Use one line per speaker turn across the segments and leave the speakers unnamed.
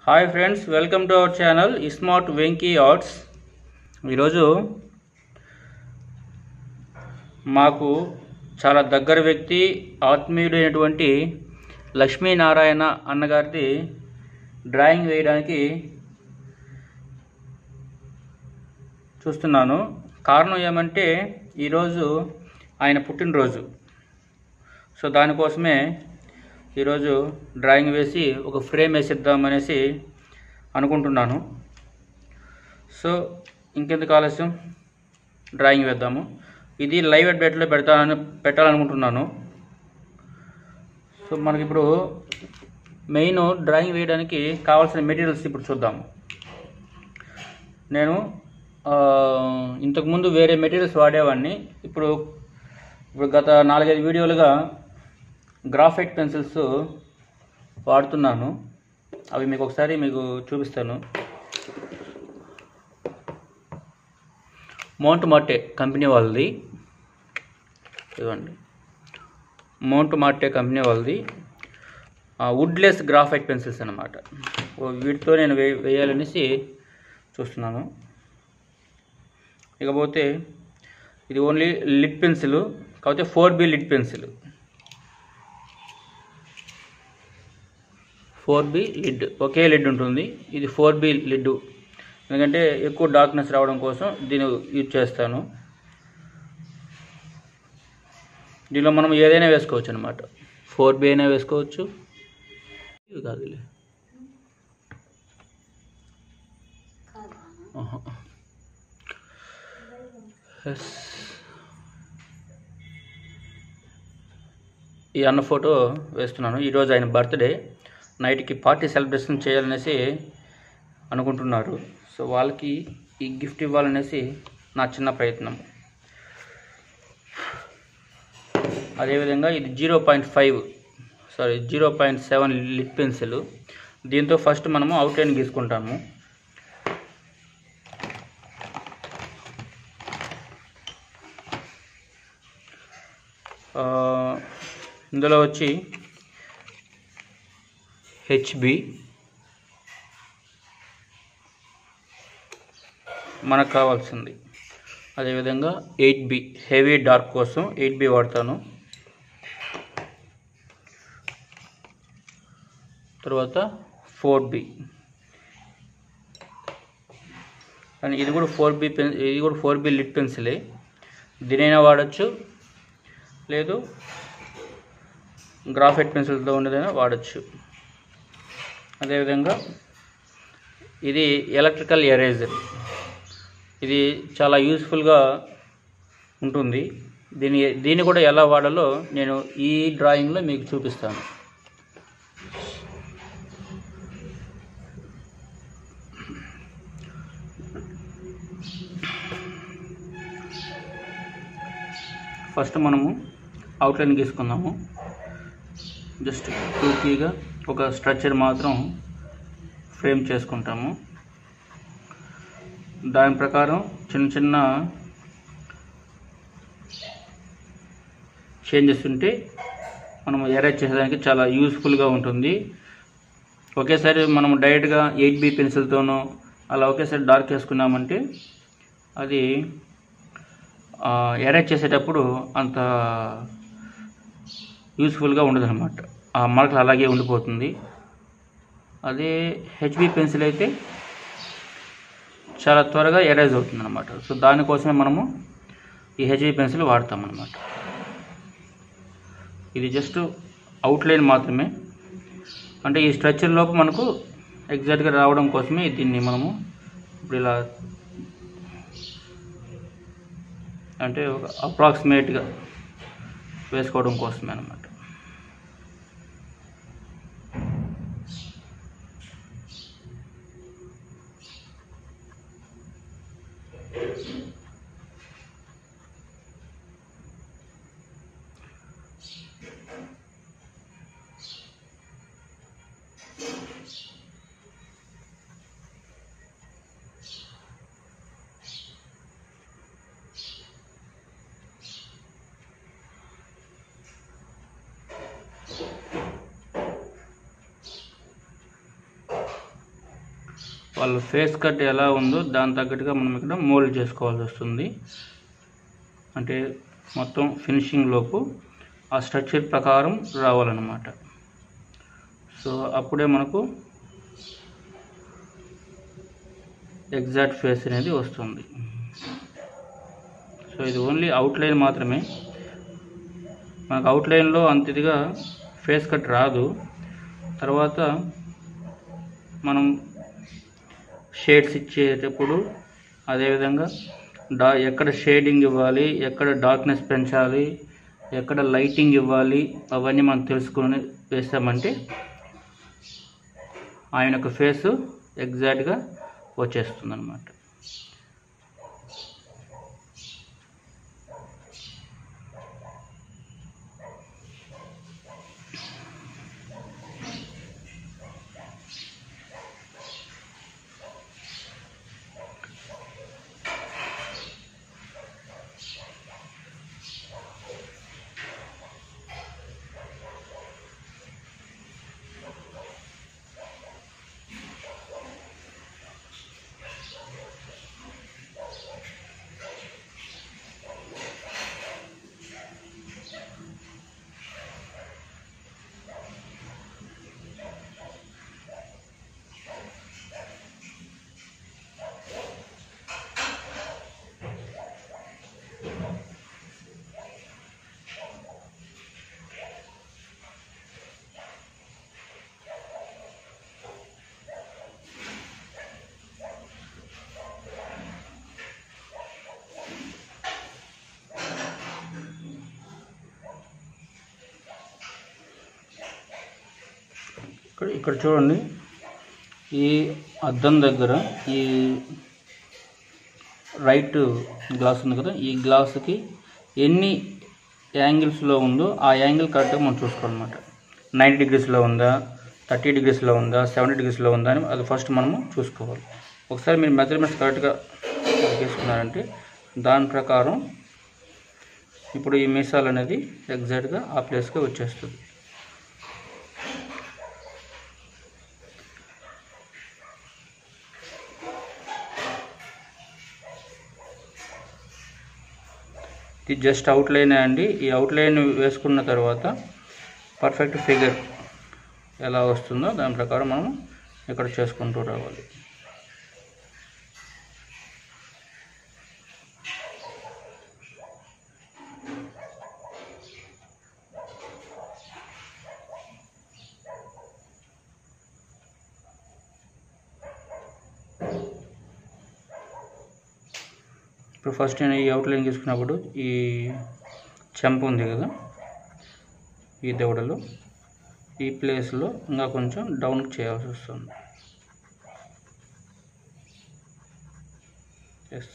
Hi friends, welcome to our channel smart Venky arts. ఈరోజు మాకు చాలా దగ్గర వ్యక్తి, ఆత్మీయుడైనటువంటి లక్ష్మీనారాయణ అన్నగారిది డ్రాయింగ్ వేయడానికి చూస్తున్నాను. కారణం ఏమంటే ఈరోజు ఆయన పుట్టినరోజు. సో దానికోసమే ఈరోజు డ్రాయింగ్ వేసి ఒక ఫ్రేమ్ వేసిద్దామనేసి అనుకుంటున్నాను. సో ఇంకెందుకు ఆలస్యం, డ్రాయింగ్ వేద్దాము. ఇది లైవ్ అప్డేట్లో పెట్టాలనుకుంటున్నాను. సో మనకి ఇప్పుడు మెయిన్ డ్రాయింగ్ వేయడానికి కావాల్సిన మెటీరియల్స్ ఇప్పుడు చూద్దాము. నేను ఇంతకుముందు వేరే మెటీరియల్స్ వాడేవాడిని. ఇప్పుడు గత 4-5 వీడియోలుగా గ్రాఫైట్ పెన్సిల్స్ వాడుతున్నాను. అవి మీకు ఒకసారి చూపిస్తాను. మౌంట్ మార్టే కంపెనీ వాళ్ళది, ఇవ్వండి. మౌంట్ మార్టే కంపెనీ వాళ్ళది వుడ్లెస్ గ్రాఫైట్ పెన్సిల్స్ అన్నమాట. వీటితో నేను వేయాలనేసి చూస్తున్నాను. ఇకపోతే ఇది ఓన్లీ లిడ్ పెన్సిల్, కాకపోతే 4B lead pencil. 4B lead, ఒకే లిడ్ ఉంటుంది. ఇది 4B లిడ్, ఎందుకంటే ఎక్కువ డార్క్నెస్ రావడం కోసం దీన్ని యూజ్ చేస్తాను. దీనిలో మనం ఏదైనా వేసుకోవచ్చు అనమాట. 4B అయినా వేసుకోవచ్చు. ఇది కాదులే, ఈ అన్న ఫోటో వేస్తున్నాను. ఈరోజు ఆయన బర్త్డే, నైట్కి పార్టీ సెలబ్రేషన్ చేయాలనేసి అనుకుంటున్నారు. సో వాళ్ళకి ఈ గిఫ్ట్ ఇవ్వాలనేసి నా చిన్న ప్రయత్నం. అదేవిధంగా ఇది 0.7 లిడ్ పెన్సిల్. దీంతో ఫస్ట్ మనము అవుట్లైన్ గీసుకుంటాము. ఇందులో వచ్చి HB మనకు కావాల్సింది. అదేవిధంగా 8B హెవీ డార్క్ కోసం 8B వాడతాను. తర్వాత 4B, కానీ ఇది కూడా 4B లిడ్ పెన్సిలే. దీనైనా వాడచ్చు, లేదు గ్రాఫైట్ పెన్సిల్తో ఉండేదైనా వాడచ్చు. అదేవిధంగా ఇది ఎలక్ట్రికల్ ఎరేజర్. ఇది చాలా యూస్ఫుల్గా ఉంటుంది. దీన్ని కూడా ఎలా వాడాలో నేను ఈ డ్రాయింగ్లో మీకు చూపిస్తాను. ఫస్ట్ మనము అవుట్లైన్ గీసుకుందాము. జస్ట్ టూకీగా ఒక స్ట్రక్చర్ మాత్రం ఫ్రేమ్ చేసుకుంటాము. దాని ప్రకారం చిన్న చిన్న చేంజెస్ ఉంటే మనం ఎరేజ్ చేసేదానికి చాలా యూస్ఫుల్గా ఉంటుంది. ఒకేసారి మనం డైరెక్ట్గా 8B పెన్సిల్తోనో అలా ఒకేసారి డార్క్ వేసుకున్నామంటే అది ఎరేజ్ చేసేటప్పుడు అంత యూస్ఫుల్గా ఉండదు అనమాట. ఆ మార్కులు అలాగే ఉండిపోతుంది. అదే HB పెన్సిల్ అయితే చాలా త్వరగా ఎరేజ్ అవుతుంది అనమాట. సో దానికోసమే మనము ఈ HB పెన్సిల్ వాడతామన్నమాట. ఇది జస్ట్ అవుట్లైన్ మాత్రమే, అంటే ఈ స్ట్రక్చర్ లోపు మనకు ఎగ్జాక్ట్గా రావడం కోసమే దీన్ని మనము ఇప్పుడు ఇలా, అంటే ఒక అప్రాక్సిమేట్గా వేసుకోవడం కోసమే అన్నమాట. వాళ్ళ ఫేస్ కట్ ఎలా ఉందో దాని తగ్గట్టుగా మనం ఇక్కడ మోల్డ్ చేసుకోవాల్సి వస్తుంది. అంటే మొత్తం ఫినిషింగ్ లోపు ఆ స్ట్రక్చర్ ప్రకారం రావాలన్నమాట. సో అప్పుడే మనకు ఎగ్జాక్ట్ ఫేస్ అనేది వస్తుంది. సో ఇది ఓన్లీ అవుట్లైన్ మాత్రమే. మనకు అవుట్లైన్లో అంత ఇదిగా ఫేస్ కట్ రాదు. తర్వాత మనం షేడ్స్ ఇచ్చేటప్పుడు అదేవిధంగా ఎక్కడ షేడింగ్ ఇవ్వాలి, ఎక్కడ డార్క్నెస్ పెంచాలి, ఎక్కడ లైటింగ్ ఇవ్వాలి, అవన్నీ మనం తెలుసుకొని వేసామంటే ఆయన యొక్క ఫేస్ ఎగ్జాక్ట్గా వచ్చేస్తుంది అన్నమాట. ఇక్కడ చూడండి, ఈ అద్దం దగ్గర ఈ రైట్ గ్లాస్ ఉంది కదా, ఈ గ్లాసుకి ఎన్ని యాంగిల్స్లో ఉందో ఆ యాంగిల్ కరెక్ట్గా మనం చూసుకోవాలన్నమాట. 90 degreesలో ఉందా, 30 degreesలో ఉందా, 70 degreesలో ఉందా అని అది ఫస్ట్ మనము చూసుకోవాలి. ఒకసారి మీరు మెజర్మెంట్స్ కరెక్ట్గా తీసుకున్నారంటే దాని ప్రకారం ఇప్పుడు ఈ మీసాలు అనేది ఎగ్జాక్ట్గా ఆ ప్లేస్కి వచ్చేస్తుంది. ఇది జస్ట్ అవుట్లైన్ అండి. ఈ అవుట్లైన్ వేసుకున్న తర్వాత పర్ఫెక్ట్ ఫిగర్ ఎలా వస్తుందో దాని ప్రకారం మనం ఇక్కడ చేసుకుంటూ రావాలి. ఇప్పుడు ఫస్ట్ నేను ఈ అవుట్లైన్ తీసుకున్నప్పుడు ఈ చెంప ఉంది కదా, ఈ దవడలో ఈ ప్లేస్లో ఇంకా కొంచెం డౌన్ చేయాల్సి వస్తుంది. ఎస్,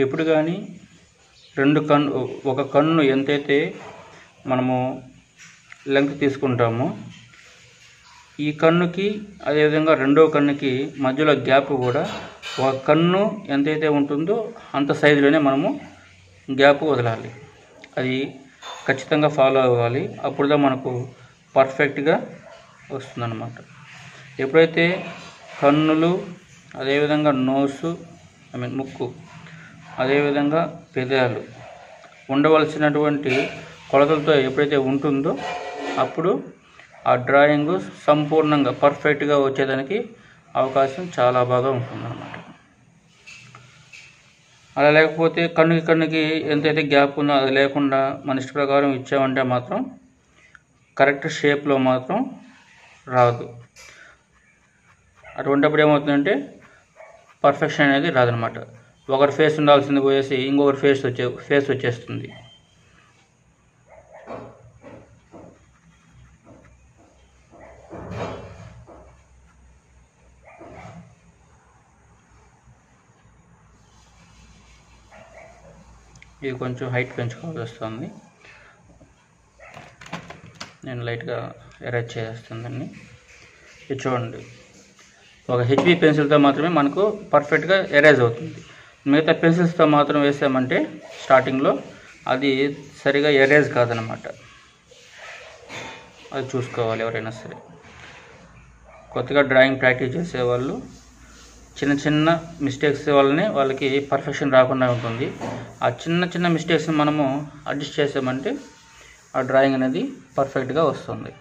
ఎప్పుడు కానీ ఒక కన్ను ఎంతైతే మనము లెంగ్త్ తీసుకుంటామో ఈ కన్నుకి అదేవిధంగా రెండో కన్నుకి మధ్యలో గ్యాప్ కూడా ఒక కన్ను ఎంతైతే ఉంటుందో అంత సైజులోనే మనము గ్యాప్ వదలాలి. అది ఖచ్చితంగా ఫాలో అవ్వాలి. అప్పుడుదా మనకు పర్ఫెక్ట్గా వస్తుందన్నమాట. ఎప్పుడైతే కన్నులు అదేవిధంగా నోసు ముక్కు అదేవిధంగా పెదాలు ఉండవలసినటువంటి కొలతలతో ఎప్పుడైతే ఉంటుందో అప్పుడు ఆ డ్రాయింగ్ సంపూర్ణంగా పర్ఫెక్ట్గా వచ్చేదానికి అవకాశం చాలా బాగా ఉంటుందన్నమాట. అలా లేకపోతే కన్నుకి ఎంతైతే గ్యాప్ ఉందో అది లేకుండా మన ఇష్ట ప్రకారం ఇచ్చామంటే మాత్రం కరెక్ట్ షేప్లో మాత్రం రాదు. అటువంటిప్పుడు ఏమవుతుందంటే పర్ఫెక్షన్ అనేది రాదనమాట. ఒకరి ఫేస్ ఉండాల్సింది పోయేసి ఇంకొకరి ఫేస్ వచ్చేస్తుంది. ఇది కొంచెం హైట్ పెంచుకోవాల్సి వస్తుంది. నేను లైట్గా ఎరేజ్ చేస్తుందండి. ఇది చూడండి, ఒక హెచ్బి పెన్సిల్తో మాత్రమే మనకు పర్ఫెక్ట్గా ఎరేజ్ అవుతుంది. మిగతా పెన్సిల్స్తో మాత్రం వేసామంటే స్టార్టింగ్లో అది సరిగా ఎరేజ్ కాదనమాట. అది చూసుకోవాలి ఎవరైనా సరే. కొత్తగా డ్రాయింగ్ ప్రాక్టీస్ చేసేవాళ్ళు చిన్న చిన్న మిస్టేక్స్ వల్లనే వాళ్ళకి పర్ఫెక్షన్ రాకుండా ఉంటుంది. ఆ చిన్న చిన్న మిస్టేక్స్ని మనము అడ్జస్ట్ చేసామంటే ఆ డ్రాయింగ్ అనేది పర్ఫెక్ట్గా వస్తుంది.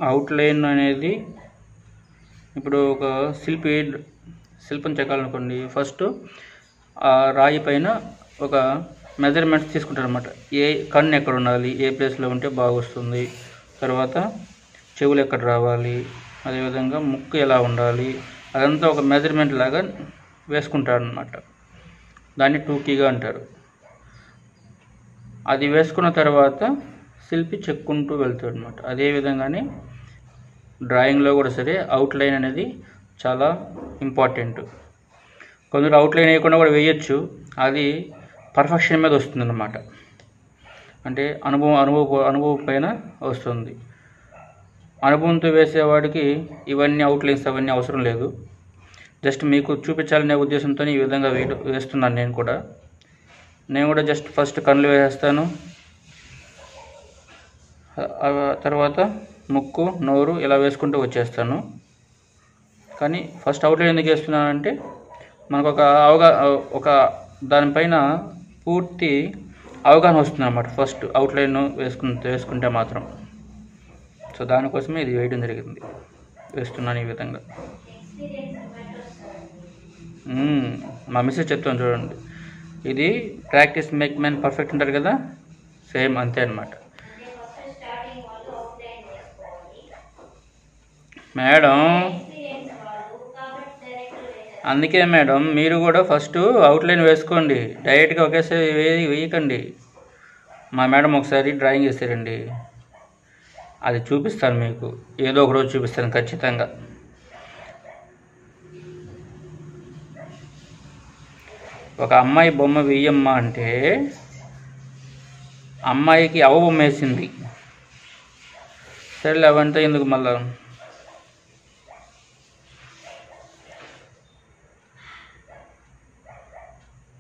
అవుట్లైన్ అనేది ఇప్పుడు ఒక శిల్పం చెక్కాలనుకోండి, ఫస్ట్ ఆ రాయి పైన ఒక మెజర్మెంట్స్ తీసుకుంటారు అనమాట. ఏ కన్ను ఎక్కడ ఉండాలి, ఏ ప్లేస్లో ఉంటే బాగా వస్తుంది, తర్వాత చెవులు ఎక్కడ రావాలి, అదేవిధంగా ముక్కు ఎలా ఉండాలి, అదంతా ఒక మెజర్మెంట్ లాగా వేసుకుంటారు అనమాట. దాన్ని టూకీగా అంటారు. అది వేసుకున్న తర్వాత శిల్పి చెక్కుంటూ వెళ్తాడు అనమాట. అదేవిధంగానే డ్రాయింగ్లో కూడా సరే అవుట్లైన్ అనేది చాలా ఇంపార్టెంట్. కొందరు అవుట్లైన్ వేయకుండా కూడా వేయచ్చు, అది పర్ఫెక్షన్ మీద వస్తుంది అన్నమాట. అంటే అనుభవం పైన వస్తుంది. అనుభవంతో వేసేవాడికి ఇవన్నీ అవుట్లైన్స్ అవన్నీ అవసరం లేదు. జస్ట్ మీకు చూపించాలనే ఉద్దేశంతో ఈ విధంగా వేస్తున్నాను. నేను కూడా జస్ట్ ఫస్ట్ కళ్ళు వేసేస్తాను, తర్వాత ముక్కు, నోరు ఇలా వేసుకుంటూ వచ్చేస్తాను. కానీ ఫస్ట్ అవుట్లైన్ ఎందుకు వేస్తున్నానంటే మనకు ఒక దానిపైన పూర్తి అవగాహన వస్తుంది అన్నమాట. ఫస్ట్ అవుట్లైన్ వేసుకుంటే మాత్రం. సో దానికోసమే ఇది వేయడం జరిగింది. వేస్తున్నాను ఈ విధంగా. మా మిస్సెస్ చెప్తాను చూడండి, ఇది ప్రాక్టీస్ మేక్ మ్యాన్ పర్ఫెక్ట్ అంటారు కదా, సేమ్ అంతే అన్నమాట. మేడం అందుకే మేడం మీరు కూడా ఫస్ట్ అవుట్లైన్ వేసుకోండి, డైరెక్ట్గా ఒకేసారి వేయకండి. మా మేడం ఒకసారి డ్రాయింగ్ చేశారండి, అది చూపిస్తాను మీకు, ఏదో ఒక రోజు చూపిస్తాను ఖచ్చితంగా. ఒక అమ్మాయి బొమ్మ వేయమ్మా అంటే అమ్మాయికి అవ్వ బొమ్మ వేసింది. సరేలే అవంతా ఎందుకు మళ్ళా.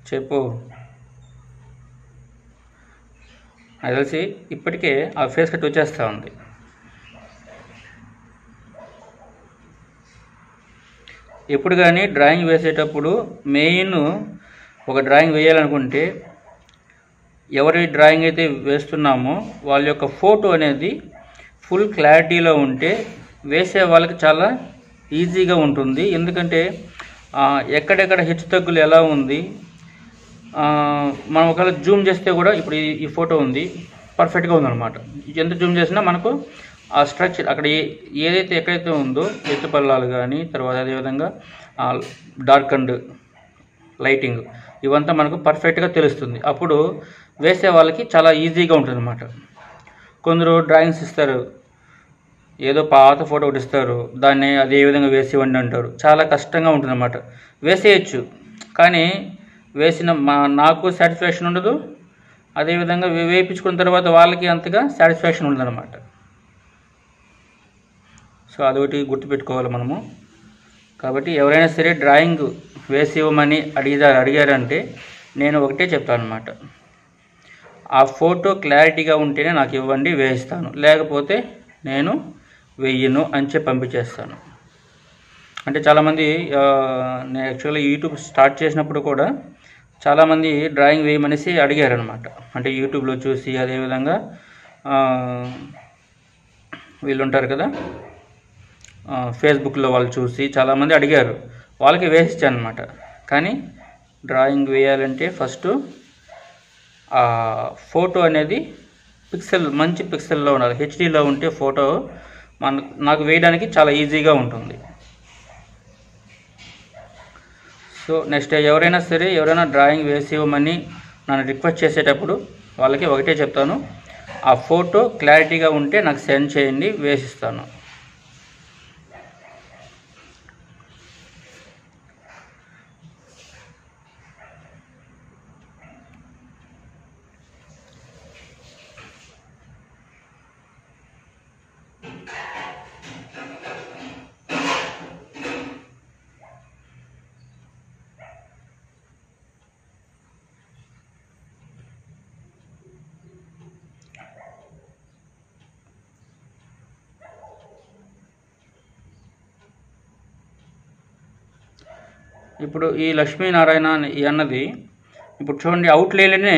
చెప్పు. అది తెలిసి ఇప్పటికే ఆ ఫేస్ కట్ వచ్చేస్తూ ఉంది. ఎప్పుడు కానీ డ్రాయింగ్ వేసేటప్పుడు మెయిన్ ఒక డ్రాయింగ్ వేయాలనుకుంటే ఎవరి డ్రాయింగ్ అయితే వేస్తున్నామో వాళ్ళ యొక్క ఫోటో అనేది ఫుల్ క్లారిటీలో ఉంటే వేసే వాళ్ళకి చాలా ఈజీగా ఉంటుంది. ఎందుకంటే ఎక్కడెక్కడ హెచ్చు తగ్గులు ఎలా ఉంది, మనం ఒకవేళ జూమ్ చేస్తే కూడా ఇప్పుడు ఈ ఫోటో ఉంది, పర్ఫెక్ట్గా ఉందన్నమాట. ఎంత జూమ్ చేసినా మనకు ఆ స్ట్రక్చర్ అక్కడ ఏదైతే ఎక్కడైతే ఉందో ఎత్తుపల్లాలు కానీ, తర్వాత అదేవిధంగా డార్క్ అండ్ లైటింగ్ ఇవంతా మనకు పర్ఫెక్ట్గా తెలుస్తుంది. అప్పుడు వేసే వాళ్ళకి చాలా ఈజీగా ఉంటుంది అన్నమాట. కొందరు డ్రాయింగ్స్ ఇస్తారు, ఏదో పాత ఫోటో ఒకటి ఇస్తారు, దాన్ని అదే విధంగా వేసి ఇవ్వండి అంటారు. చాలా కష్టంగా ఉంటుంది అన్నమాట. వేసేయచ్చు, కానీ నాకు సాటిస్ఫాక్షన్ ఉండదు, అదేవిధంగా వేయించుకున్న తర్వాత వాళ్ళకి అంతగా సాటిస్ఫాక్షన్ ఉండదన్నమాట. సో అదొకటి గుర్తుపెట్టుకోవాలి మనము. కాబట్టి ఎవరైనా సరే డ్రాయింగ్ వేసి ఇవ్వమని అడిగారంటే నేను ఒకటే చెప్తాను అన్నమాట, ఆ ఫోటో క్లారిటీగా ఉంటేనే నాకు ఇవ్వండి, వేయిస్తాను, లేకపోతే నేను వెయ్యను అని చెప్పి పంపించేస్తాను. అంటే చాలామంది నేను యాక్చువల్గా యూట్యూబ్ స్టార్ట్ చేసినప్పుడు కూడా చాలామంది డ్రాయింగ్ వేయమనేసి అడిగారు అనమాట. అంటే యూట్యూబ్లో చూసి, అదేవిధంగా వీళ్ళు ఉంటారు కదా ఫేస్బుక్లో వాళ్ళు చూసి చాలామంది అడిగారు, వాళ్ళకి వేసిచ్చాను అనమాట. కానీ డ్రాయింగ్ వేయాలంటే ఫస్ట్ ఆ ఫోటో అనేది మంచి పిక్సెల్లో ఉండాలి. హెచ్డీలో ఉంటే ఫోటో నాకు వేయడానికి చాలా ఈజీగా ఉంటుంది. సో నెక్స్ట్ ఎవరైనా డ్రాయింగ్ వేసి ఇవ్వమని నన్ను రిక్వెస్ట్ చేసేటప్పుడు వాళ్ళకి ఒకటే చెప్తాను, ఆ ఫోటో క్లారిటీగా ఉంటే నాకు సెండ్ చేయండి, వేసిస్తాను. ఇప్పుడు ఈ లక్ష్మీనారాయణ అన్నది ఇప్పుడు చూడండి, అవుట్లైన్లోనే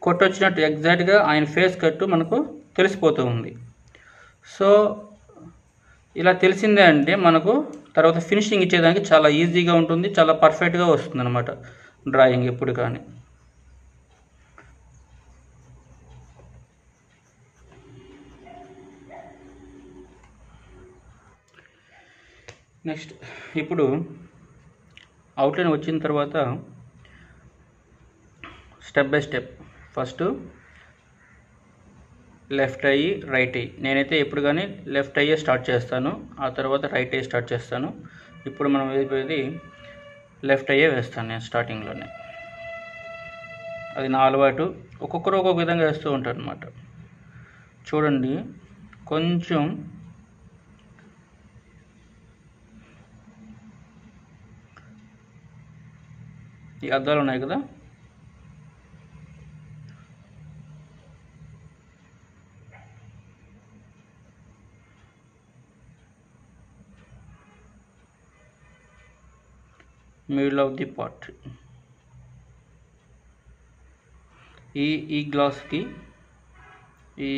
కొట్టొచ్చినట్టు ఎగ్జాక్ట్గా ఆయన ఫేస్ కట్టు మనకు తెలిసిపోతూ ఉంది. సో ఇలా తెలిసిందే అంటే మనకు తర్వాత ఫినిషింగ్ ఇచ్చేదానికి చాలా ఈజీగా ఉంటుంది, చాలా పర్ఫెక్ట్గా వస్తుంది అన్నమాట డ్రాయింగ్ ఎప్పుడు కానీ. నెక్స్ట్ ఇప్పుడు అవుట్లైన్ వచ్చిన తర్వాత step by step first left I right I, నేనైతే ఎప్పుడు కానీ లెఫ్ట్ ఐయే స్టార్ట్ చేస్తాను, ఆ తర్వాత రైట్ ఐ స్టార్ట్ చేస్తాను. ఇప్పుడు మనం వేసేది లెఫ్ట్ ఐయే వేస్తాను నేను స్టార్టింగ్లోనే. అది నా అలవాటు, ఒక్కొక్కరు ఒక్కొక్క విధంగా వేస్తూ ఉంటారు అన్నమాట. చూడండి కొంచెం ఈ అద్దాలు ఉన్నాయి కదా, మిడిల్ ఆఫ్ ది పార్ట్, ఈ గ్లాస్కి ఈ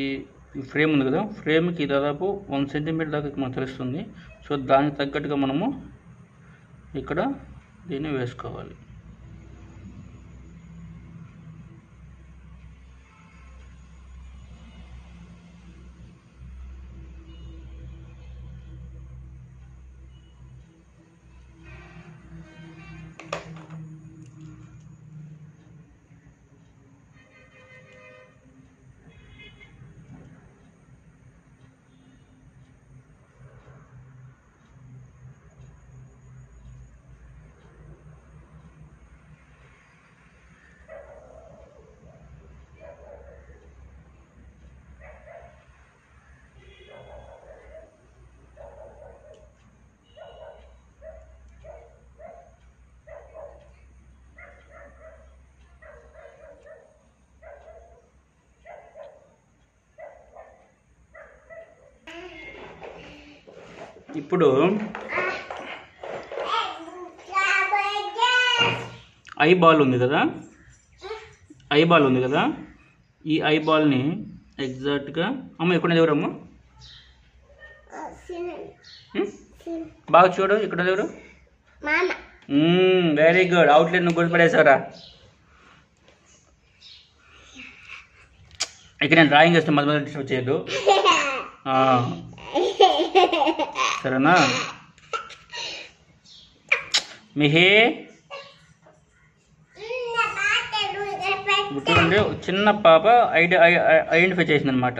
ఫ్రేమ్ ఉంది కదా, ఫ్రేమ్కి దాదాపు 1 సెంటీమీటర్ దాకా మనకు తెలుస్తుంది. సో దానికి తగ్గట్టుగా మనము ఇక్కడ దీన్ని వేసుకోవాలి. ఇప్పుడు ఐబాల్ ఉంది కదా, ఈ ఐబాల్ని ఎగ్జాక్ట్గా అమ్మ ఇక్కడ ఎవరమ్మ బాగా చూడు, ఇక్కడ ఎవరు, వెరీ గుడ్, అవుట్లైన్ నువ్వు గుర్తుపడేసారా. ఇక్కడ నేను డ్రాయింగ్ చేస్తే మధ్య మధ్య డిస్టర్బ్ చేయొద్దు, సరేనా. మిహే చూడండి, చిన్న పాప ఐడెంటిఫై చేసింది అనమాట.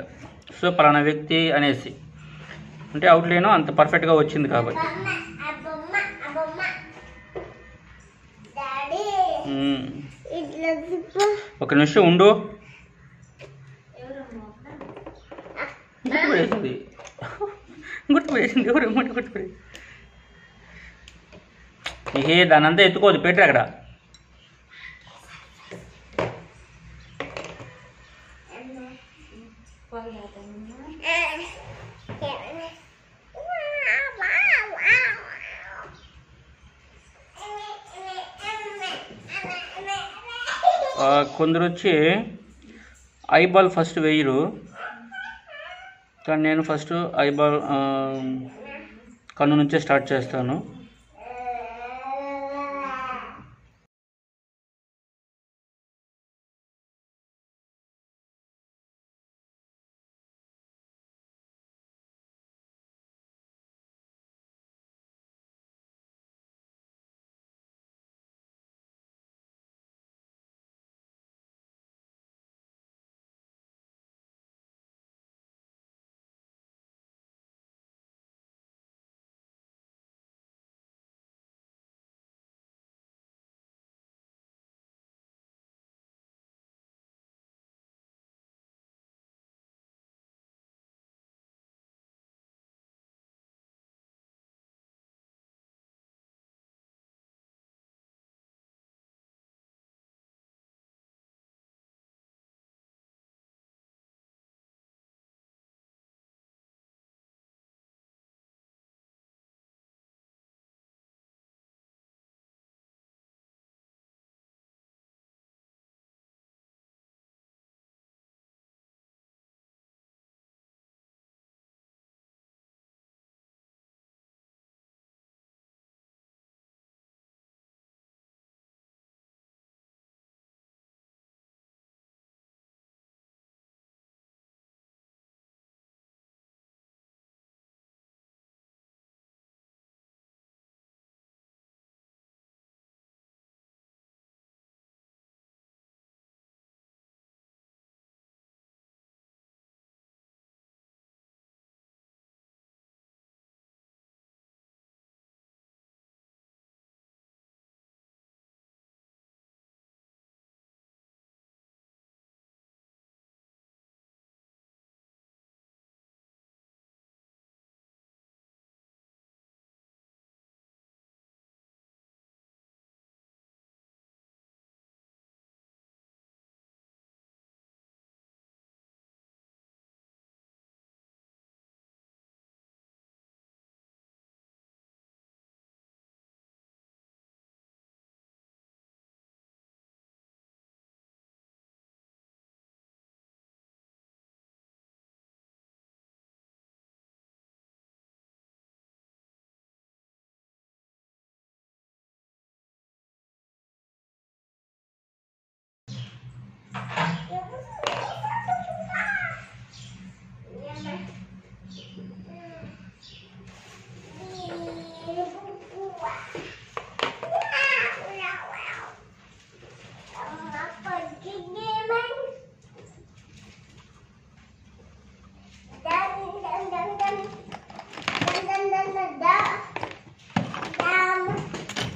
సో పలానా వ్యక్తి అనేసి, అంటే అవుట్లైన్ అంత పర్ఫెక్ట్గా వచ్చింది కాబట్టి. ఒక నిమిషం ఉండు, గుర్తుపడేసింది ఎవరు గుర్తుపడే. ఏ దాని అంతా ఎత్తుకోదు, పెట్టు అక్కడ. కొందరు వచ్చి ఐబాల్ ఫస్ట్ వేయరు, కానీ నేను ఫస్ట్ ఐబాల్ కన్ను నుంచే స్టార్ట్ చేస్తాను.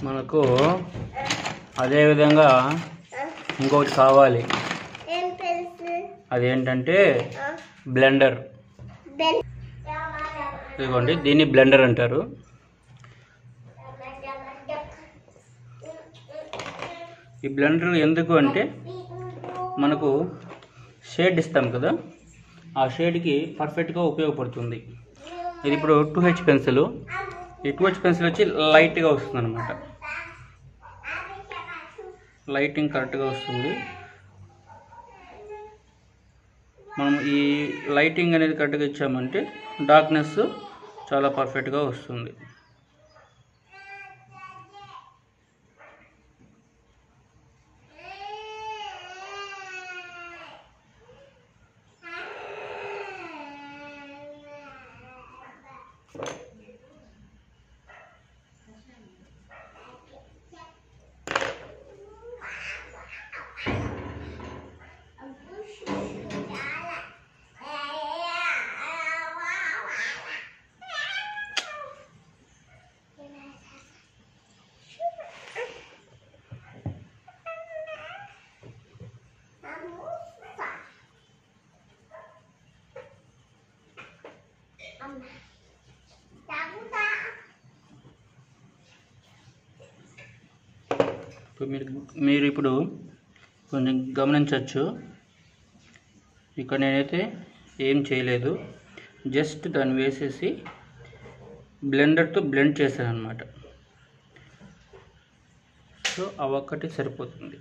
మనకు అదేవిధంగా ఇంకొకటి కావాలి, అదేంటంటే బ్లెండర్. ఇదిగోండి, దీన్ని బ్లెండర్ అంటారు. ఈ బ్లెండర్ ఎందుకు అంటే మనకు షేడ్ ఇస్తాం కదా, ఆ షేడ్కి పర్ఫెక్ట్గా ఉపయోగపడుతుంది. ఇది ఇప్పుడు 2H పెన్సిల్. ఈ 2H పెన్సిల్ వచ్చి లైట్గా వస్తుంది అనమాట, లైటింగ్ కరెక్ట్గా వస్తుంది. మనం ఈ లైటింగ్ అనేది కరెక్ట్గా ఇచ్చామంటే డార్క్నెస్ చాలా పర్ఫెక్ట్గా వస్తుంది. మీరు ఇప్పుడు కొంచెం గమనించవచ్చు, ఇక్కడ నేనైతే ఏం చేయలేదు, జస్ట్ దాన్ని వేసేసి బ్లెండర్తో బ్లెండ్ చేశాను అన్నమాట. సో ఆ ఒక్కటి సరిపోతుంది.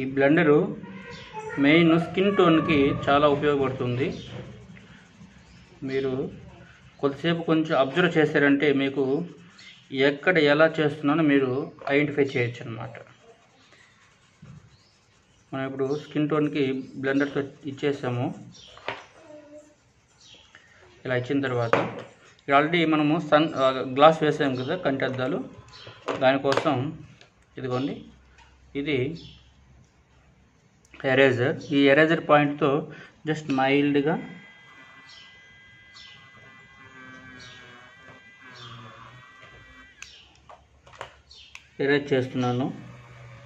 ఈ బ్లెండరు మెయిన్ స్కిన్ టోన్కి చాలా ఉపయోగపడుతుంది. మీరు కొద్దిసేపు కొంచెం అబ్జర్వ్ చేశారంటే మీకు ఎక్కడ ఎలా చేస్తున్నానో మీరు ఐడెంటిఫై చేయొచ్చు అన్నమాట. మనం ఇప్పుడు స్కిన్ టోన్కి బ్లెండర్తో ఇచ్చేసాము. ఇలా ఇచ్చిన తర్వాత ఆల్రెడీ మనము గ్లాస్ వేసాము కదా కంటి అద్దాలు, దానికోసం ఇదిగోండి ఇది ఎరేజర్. ఈ ఎరేజర్ పాయింట్తో జస్ట్ మైల్డ్గా ఎరేజ్ చేస్తున్నాను.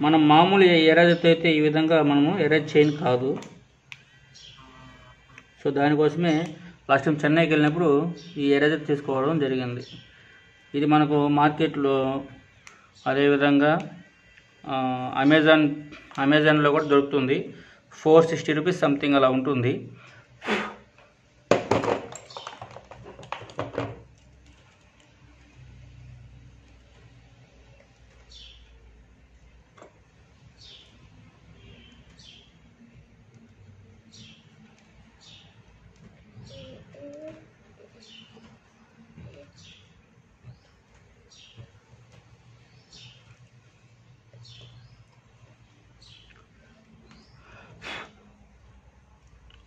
మనం మామూలు ఎరేజర్తో అయితే ఈ విధంగా మనము ఎరేజ్ చేయని కాదు. సో దానికోసమే లాస్ట్ టైం చెన్నైకి వెళ్ళినప్పుడు ఈ ఎరేజర్ తీసుకోవడం జరిగింది. ఇది మనకు మార్కెట్లో అదేవిధంగా అమెజాన్లో కూడా దొరుకుతుంది. 460 రూపీస్ సంథింగ్ అలా ఉంటుంది.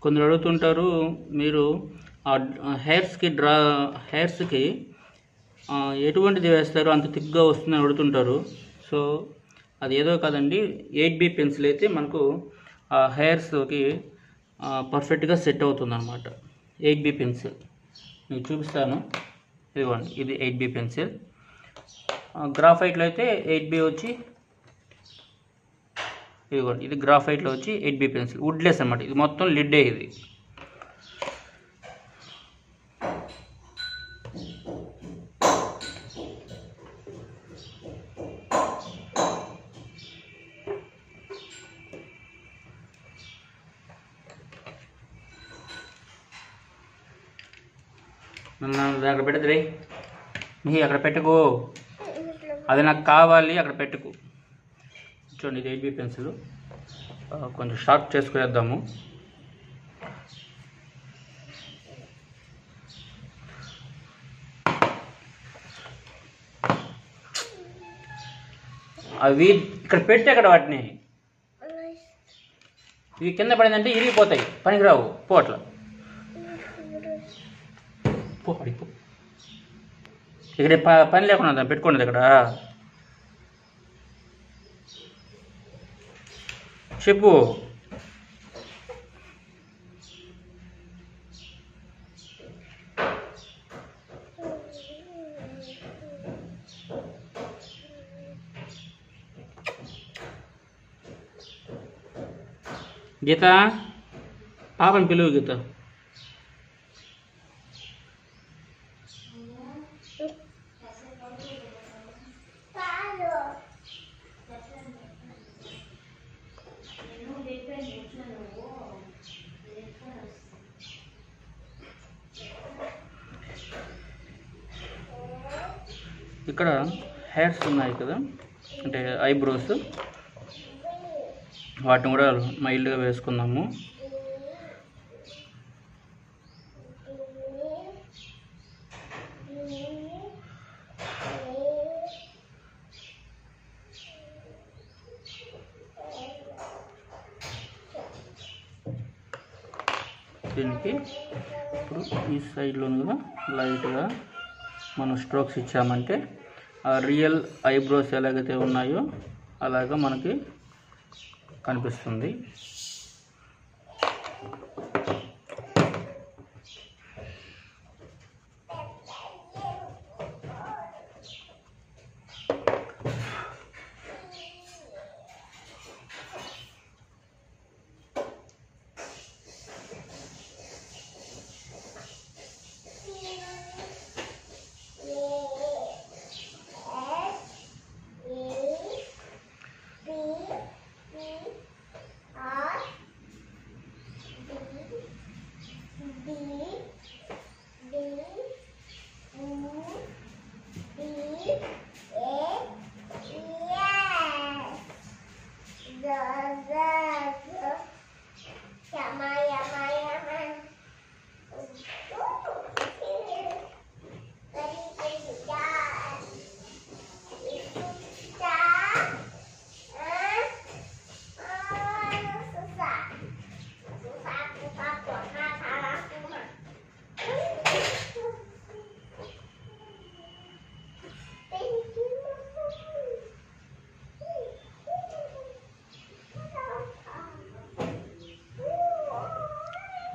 కొందరు అడుగుతుంటారు, మీరు హెయిర్స్కి ఎటువంటిది వేస్తారు అంత థిక్గా వస్తుందని అడుగుతుంటారు. సో అది ఏదో కాదండి, 8B పెన్సిల్ అయితే మనకు ఆ హెయిర్స్కి పర్ఫెక్ట్గా సెట్ అవుతుంది అన్నమాట. 8B పెన్సిల్ మీకు చూపిస్తాను. ఇదిగోండి, ఇది 8B పెన్సిల్. గ్రాఫైట్లో అయితే 8B వచ్చి ఇదిగోండి, ఇది గ్రాఫైట్లో వచ్చి 8B పెన్సిల్ వుడ్లెస్ అన్నమాట. ఇది మొత్తం లిడ్డే. ఇది నన్ను అక్కడ పెట్టదురే, మీ అక్కడ పెట్టుకో, అది నాకు కావాలి, అక్కడ పెట్టుకో. చూడండి, ఇది 8B పెన్సిల్. కొంచెం షార్ప్ చేసుకునేద్దాము. అవి ఇక్కడ పెట్టి అక్కడ వాటిని ఇవి కింద పడిందంటే ఇరిగిపోతాయి, పనికిరావు. పో అట్లా పో, అడిపో. ఇక్కడ పని లేకుండా పెట్టుకోండి. ఇక్కడ చెప్పు. గీత, పాపని పిలువు. గీత, ఇక్కడ హెయిర్స్ ఉన్నాయి కదా, అంటే ఐబ్రోస్, వాటిని కూడా మైల్డ్గా వేసుకుందాము. దీనికి ఇప్పుడు ఈ సైడ్లోను కూడా లైట్గా మనం స్ట్రోక్స్ ఇచ్చామంటే ఆ రియల్ ఐబ్రోస్ ఎలాగైతే ఉన్నాయో అలాగా మనకి కనిపిస్తుంది.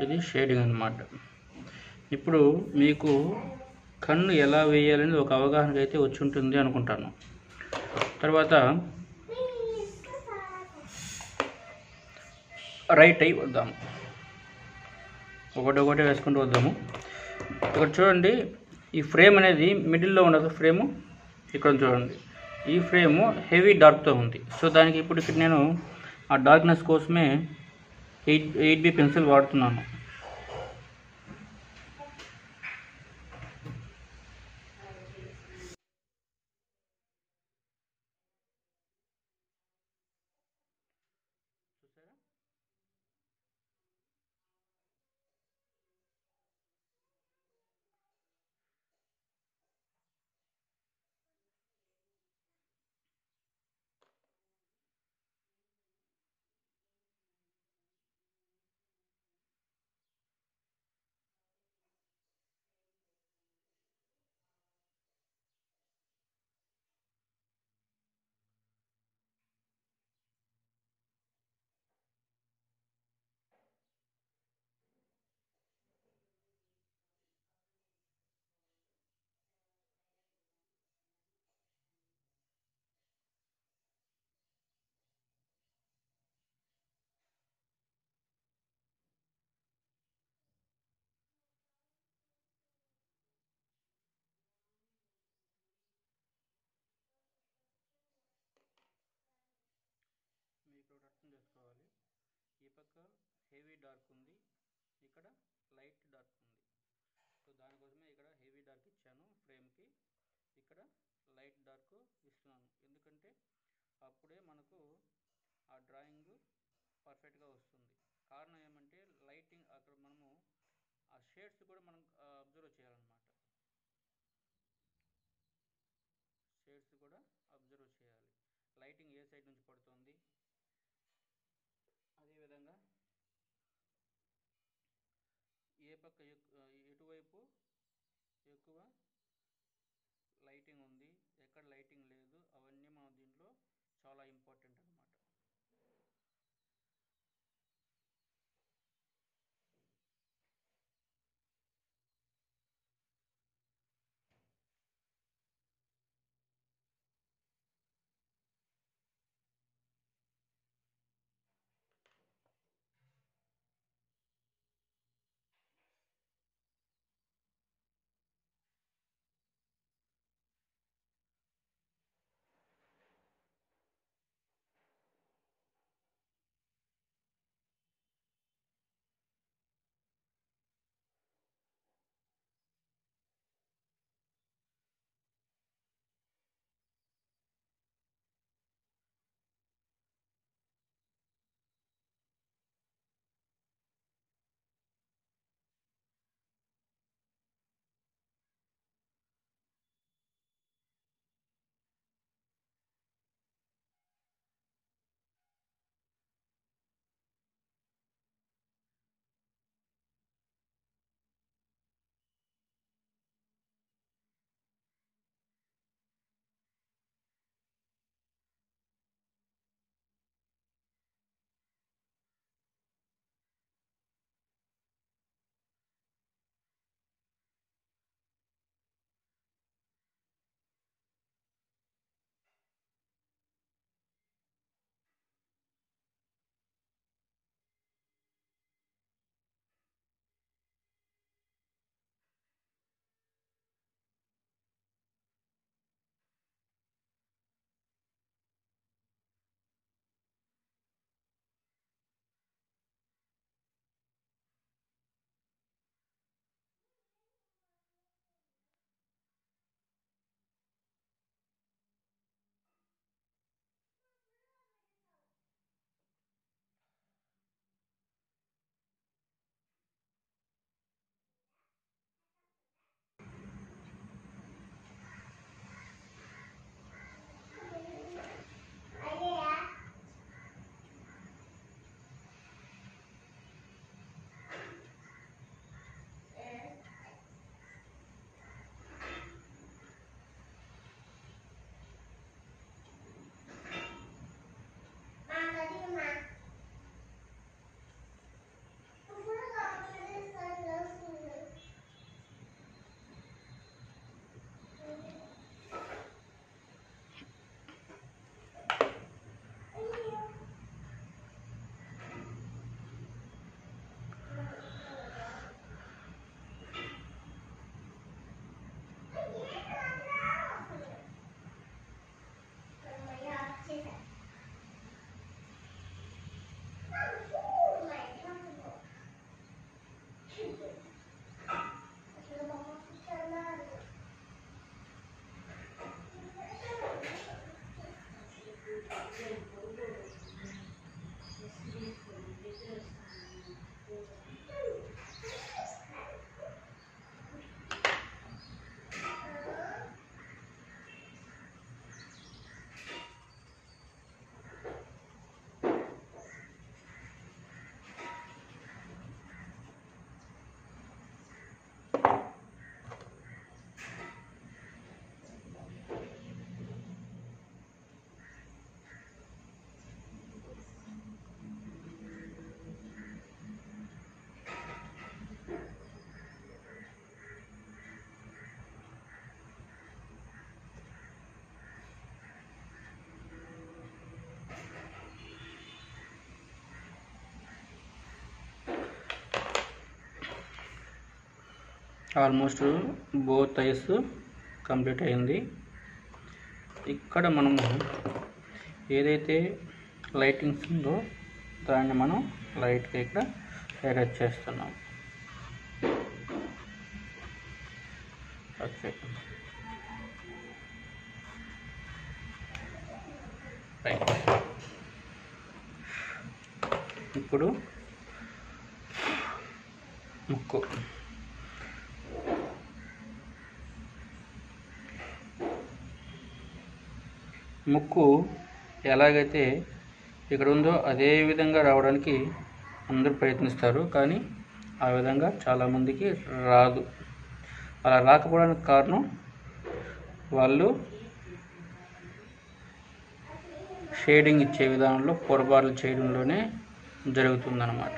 ఇది షేడింగ్ అన్నమాట. ఇప్పుడు మీకు కన్ను ఎలా వేయాలని ఒక అవగాహన అయితే వచ్చి ఉంటుంది అనుకుంటాను. తర్వాత రైట్ అయి వద్దాము, ఒకటి వేసుకుంటూ వద్దాము. ఇక్కడ చూడండి, ఈ ఫ్రేమ్ అనేది మిడిల్లో ఉండదు. ఫ్రేము ఇక్కడ చూడండి, ఈ ఫ్రేము హెవీ డార్క్తో ఉంది. సో దానికి ఇప్పుడు ఇక్కడ నేను ఆ డార్క్నెస్ కోసమే 8B పెన్సిల్ వాడుతున్నాను. మీకు ఒకటి అర్థం చేసుకోవాలి, ఈ పక్క హెవీ డార్క్ ఉంది, ఇక్కడ లైట్ డార్క్ ఉంది. సో దానికోసమే ఇక్కడ హెవీ డార్క్ ఇచ్చాను ఫ్రేమ్కి, ఇక్కడ లైట్ డార్క్ ఇస్తున్నాను. ఎందుకంటే అప్పుడే మనకు ఆ డ్రాయింగ్ పర్ఫెక్ట్గా వస్తుంది. కారణం ఏమంటే లైటింగ్ అక్కడ మనము ఆ షేడ్స్ కూడా మనం అబ్జర్వ్ చేయాలన్నమాట. షేడ్స్ కూడా అబ్జర్వ్ చేయాలి, లైటింగ్ ఏ సైడ్ నుంచి పడుతుంది, అదేవిధంగా ఏ పక్క ఎటువైపు ఎక్కువ లైటింగ్ ఉంది, ఎక్కడ లైటింగ్ లేదు, అవన్నీ మనం దీంట్లో చాలా ఇంపార్టెంట్ అన్నమాట. ఆల్మోస్ట్ బోత్ ఐస్ కంప్లీట్ అయింది. ఇక్కడ మనము ఏదైతే లైటింగ్స్ ఉందో దాన్ని మనం లైట్గా ఇక్కడ అరేంజ్ చేస్తున్నాం. Okay, right. ఇప్పుడు ముక్కు ఎలాగైతే ఇక్కడ ఉందో అదే విధంగా రావడానికి అందరూ ప్రయత్నిస్తారు, కానీ ఆ విధంగా చాలామందికి రాదు. అలా రాకపోవడానికి కారణం వాళ్ళు షేడింగ్ ఇచ్చే విధానంలో పొరపాట్లు చేయడంలోనే జరుగుతుందన్నమాట.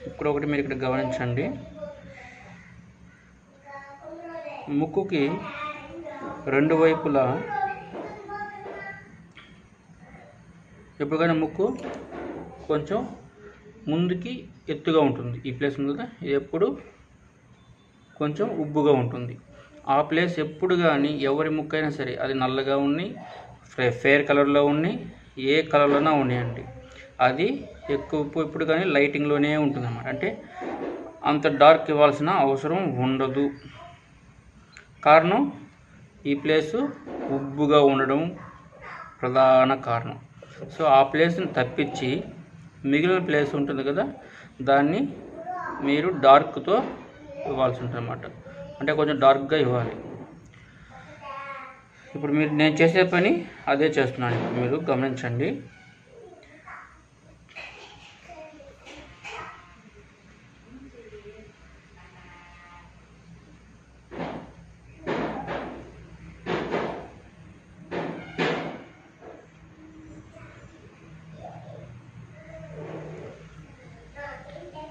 ఇప్పుడు ఒకటి మీరు ఇక్కడ గమనించండి, ముక్కుకి రెండు వైపులా ఎప్పుడుకైనా ముక్కు కొంచెం ముందుకి ఎత్తుగా ఉంటుంది. ఈ ప్లేస్ ఉంది కదా, ఇది ఎప్పుడు కొంచెం ఉబ్బుగా ఉంటుంది. ఆ ప్లేస్ ఎప్పుడు కానీ ఎవరి ముక్కు అయినా సరే, అది నల్లగా ఉన్ని, ఫేర్ కలర్లో ఉన్ని, ఏ కలర్లోనా ఉన్నాయండి, అది ఎక్కువ ఇప్పుడు కానీ లైటింగ్లోనే ఉంటుంది అన్నమాట. అంటే అంత డార్క్ ఇవ్వాల్సిన అవసరం ఉండదు. కారణం ఈ ప్లేసు ఉబ్బుగా ఉండడం ప్రధాన కారణం. సో ఆ ప్లేస్ని తప్పించి మిగిలిన ప్లేస్ ఉంటుంది కదా, దాన్ని మీరు డార్క్తో ఇవ్వాల్సి ఉంటుంది అన్నమాట. అంటే కొంచెం డార్క్గా ఇవ్వాలి. ఇప్పుడు నేను చేసే పని అదే చేస్తున్నాను. ఇప్పుడు మీరు గమనించండి.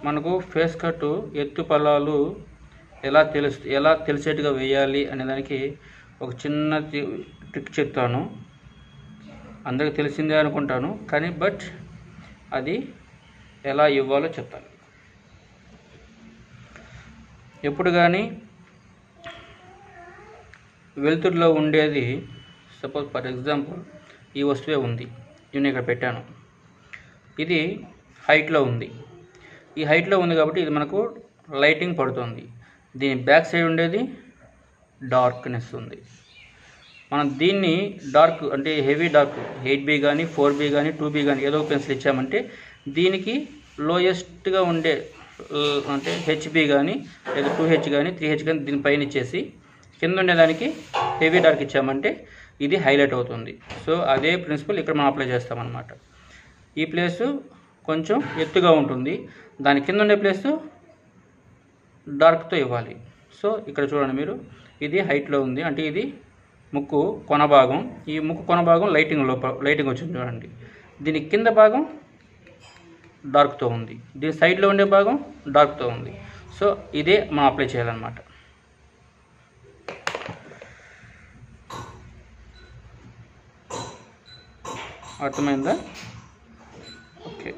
మనకు ఫేస్ కట్ ఎత్తు పల్లాలు ఎలా తెలిసేట్టుగా వేయాలి అనే దానికి ఒక చిన్న ట్రిక్ చెప్తాను. అందరికి తెలిసిందే అనుకుంటాను, కానీ బట్ అది ఎలా ఇవ్వాలో చెప్తాను. ఎప్పుడు కానీ వెలుతురులో ఉండేది, సపోజ్ ఫర్ ఎగ్జాంపుల్ ఈ వస్తువే ఉంది, నేను ఇక్కడ పెట్టాను, ఇది హైట్లో ఉంది. ఈ హైట్లో ఉంది కాబట్టి ఇది మనకు లైటింగ్ పడుతుంది. దీని బ్యాక్ సైడ్ ఉండేది డార్క్నెస్ ఉంది. మనం దీన్ని డార్క్ అంటే హెవీ డార్క్ 8B కానీ 4B కానీ 2B కానీ ఏదో పెన్సిల్ ఇచ్చామంటే దీనికి లోయెస్ట్గా ఉండే అంటే HB కానీ లేదా 2H కానీ 3H కానీ దీనిపైన ఇచ్చేసి కింద ఉండేదానికి హెవీ డార్క్ ఇచ్చామంటే ఇది హైలైట్ అవుతుంది. సో అదే ప్రిన్సిపల్ ఇక్కడ మనం అప్లై చేస్తామన్నమాట. ఈ ప్లేసు కొంచెం ఎత్తుగా ఉంటుంది, దాని కింద ఉండే ప్లేస్ డార్క్తో ఇవ్వాలి. సో ఇక్కడ చూడండి మీరు, ఇది హైట్లో ఉంది అంటే ఇది ముక్కు కొన భాగం. ఈ ముక్కు కొన భాగం లైటింగ్ వచ్చింది చూడండి. దీని కింద భాగం డార్క్తో ఉంది, దీని సైడ్లో ఉండే భాగం డార్క్తో ఉంది. సో ఇదే మనం అప్లై చేయాలన్నమాట. అర్థమైందా? ఓకే.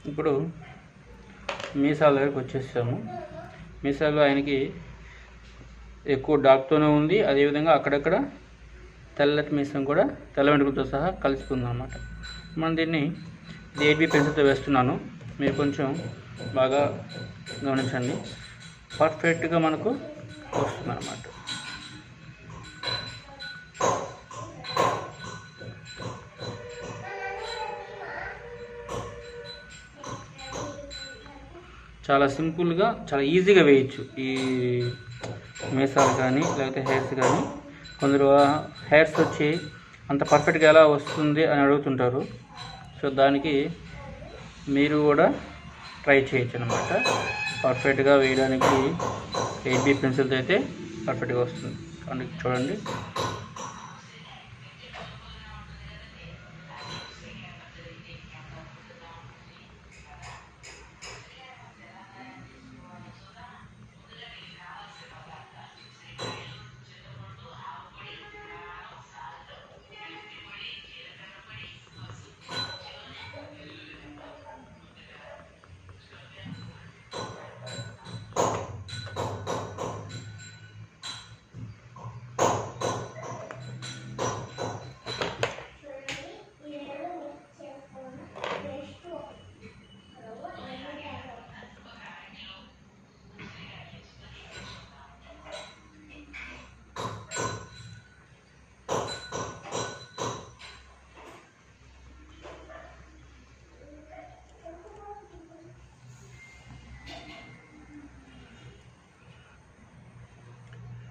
ఇప్పుడు మీసాల దగ్గరికి వచ్చేసాము. మీసాలు ఆయనకి ఎక్కువ డార్క్తోనే ఉంది, అదేవిధంగా అక్కడక్కడ తెల్లటి మీసం కూడా తెల్ల వెంట్రుకలతో సహా కలిసిపోతుంది అన్నమాట. మనం దీన్ని 8B పెన్సిల్తో వేస్తున్నాను, మీరు కొంచెం బాగా గమనించండి. పర్ఫెక్ట్గా మనకు వస్తుంది అన్నమాట. చాలా సింపుల్గా, చాలా ఈజీగా వేయచ్చు ఈ మీసాలు కానీ లేకపోతే హెయిర్స్ కానీ. కొందరు హెయిర్స్ వచ్చి అంత పర్ఫెక్ట్గా ఎలా వస్తుంది అని అడుగుతుంటారు. సో దానికి మీరు కూడా ట్రై చేయొచ్చు అన్నమాట. పర్ఫెక్ట్గా వేయడానికి 8B పెన్సిల్తో అయితే పర్ఫెక్ట్గా వస్తుంది. అందుకే చూడండి.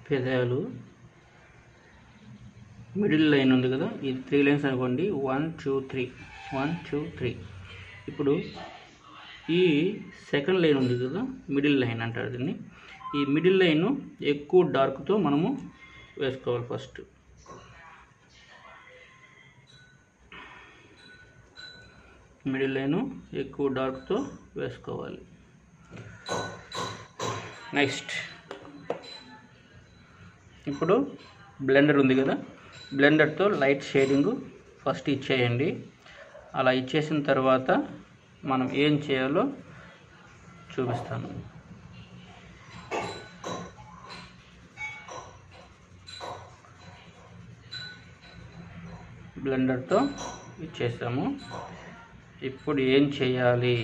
పెదాలు మిడిల్ లైన్ ఉంది కదా, ఇది 3 లైన్స్ అనుకోండి. 1 2 3 1 2 3. ఇప్పుడు ఈ సెకండ్ లైన్ ఉంది కదా, మిడిల్ లైన్ అంటారు దీన్ని. ఈ మిడిల్ లైన్ ఎక్కువ డార్క్తో మనము వేసుకోవాలి. ఫస్ట్ మిడిల్ లైన్ ఎక్కువ డార్క్తో వేసుకోవాలి. నెక్స్ట్ ఇప్పుడు బ్లెండర్ ఉంది కదా, బ్లెండర్తో లైట్ షేడింగ్ ఫస్ట్ ఇచ్చేయండి. అలా ఇచ్చేసిన తర్వాత మనం ఏం చేయాలో చూపిస్తాను. బ్లెండర్తో ఇచ్చేసాము. ఇప్పుడు ఏం చేయాలి,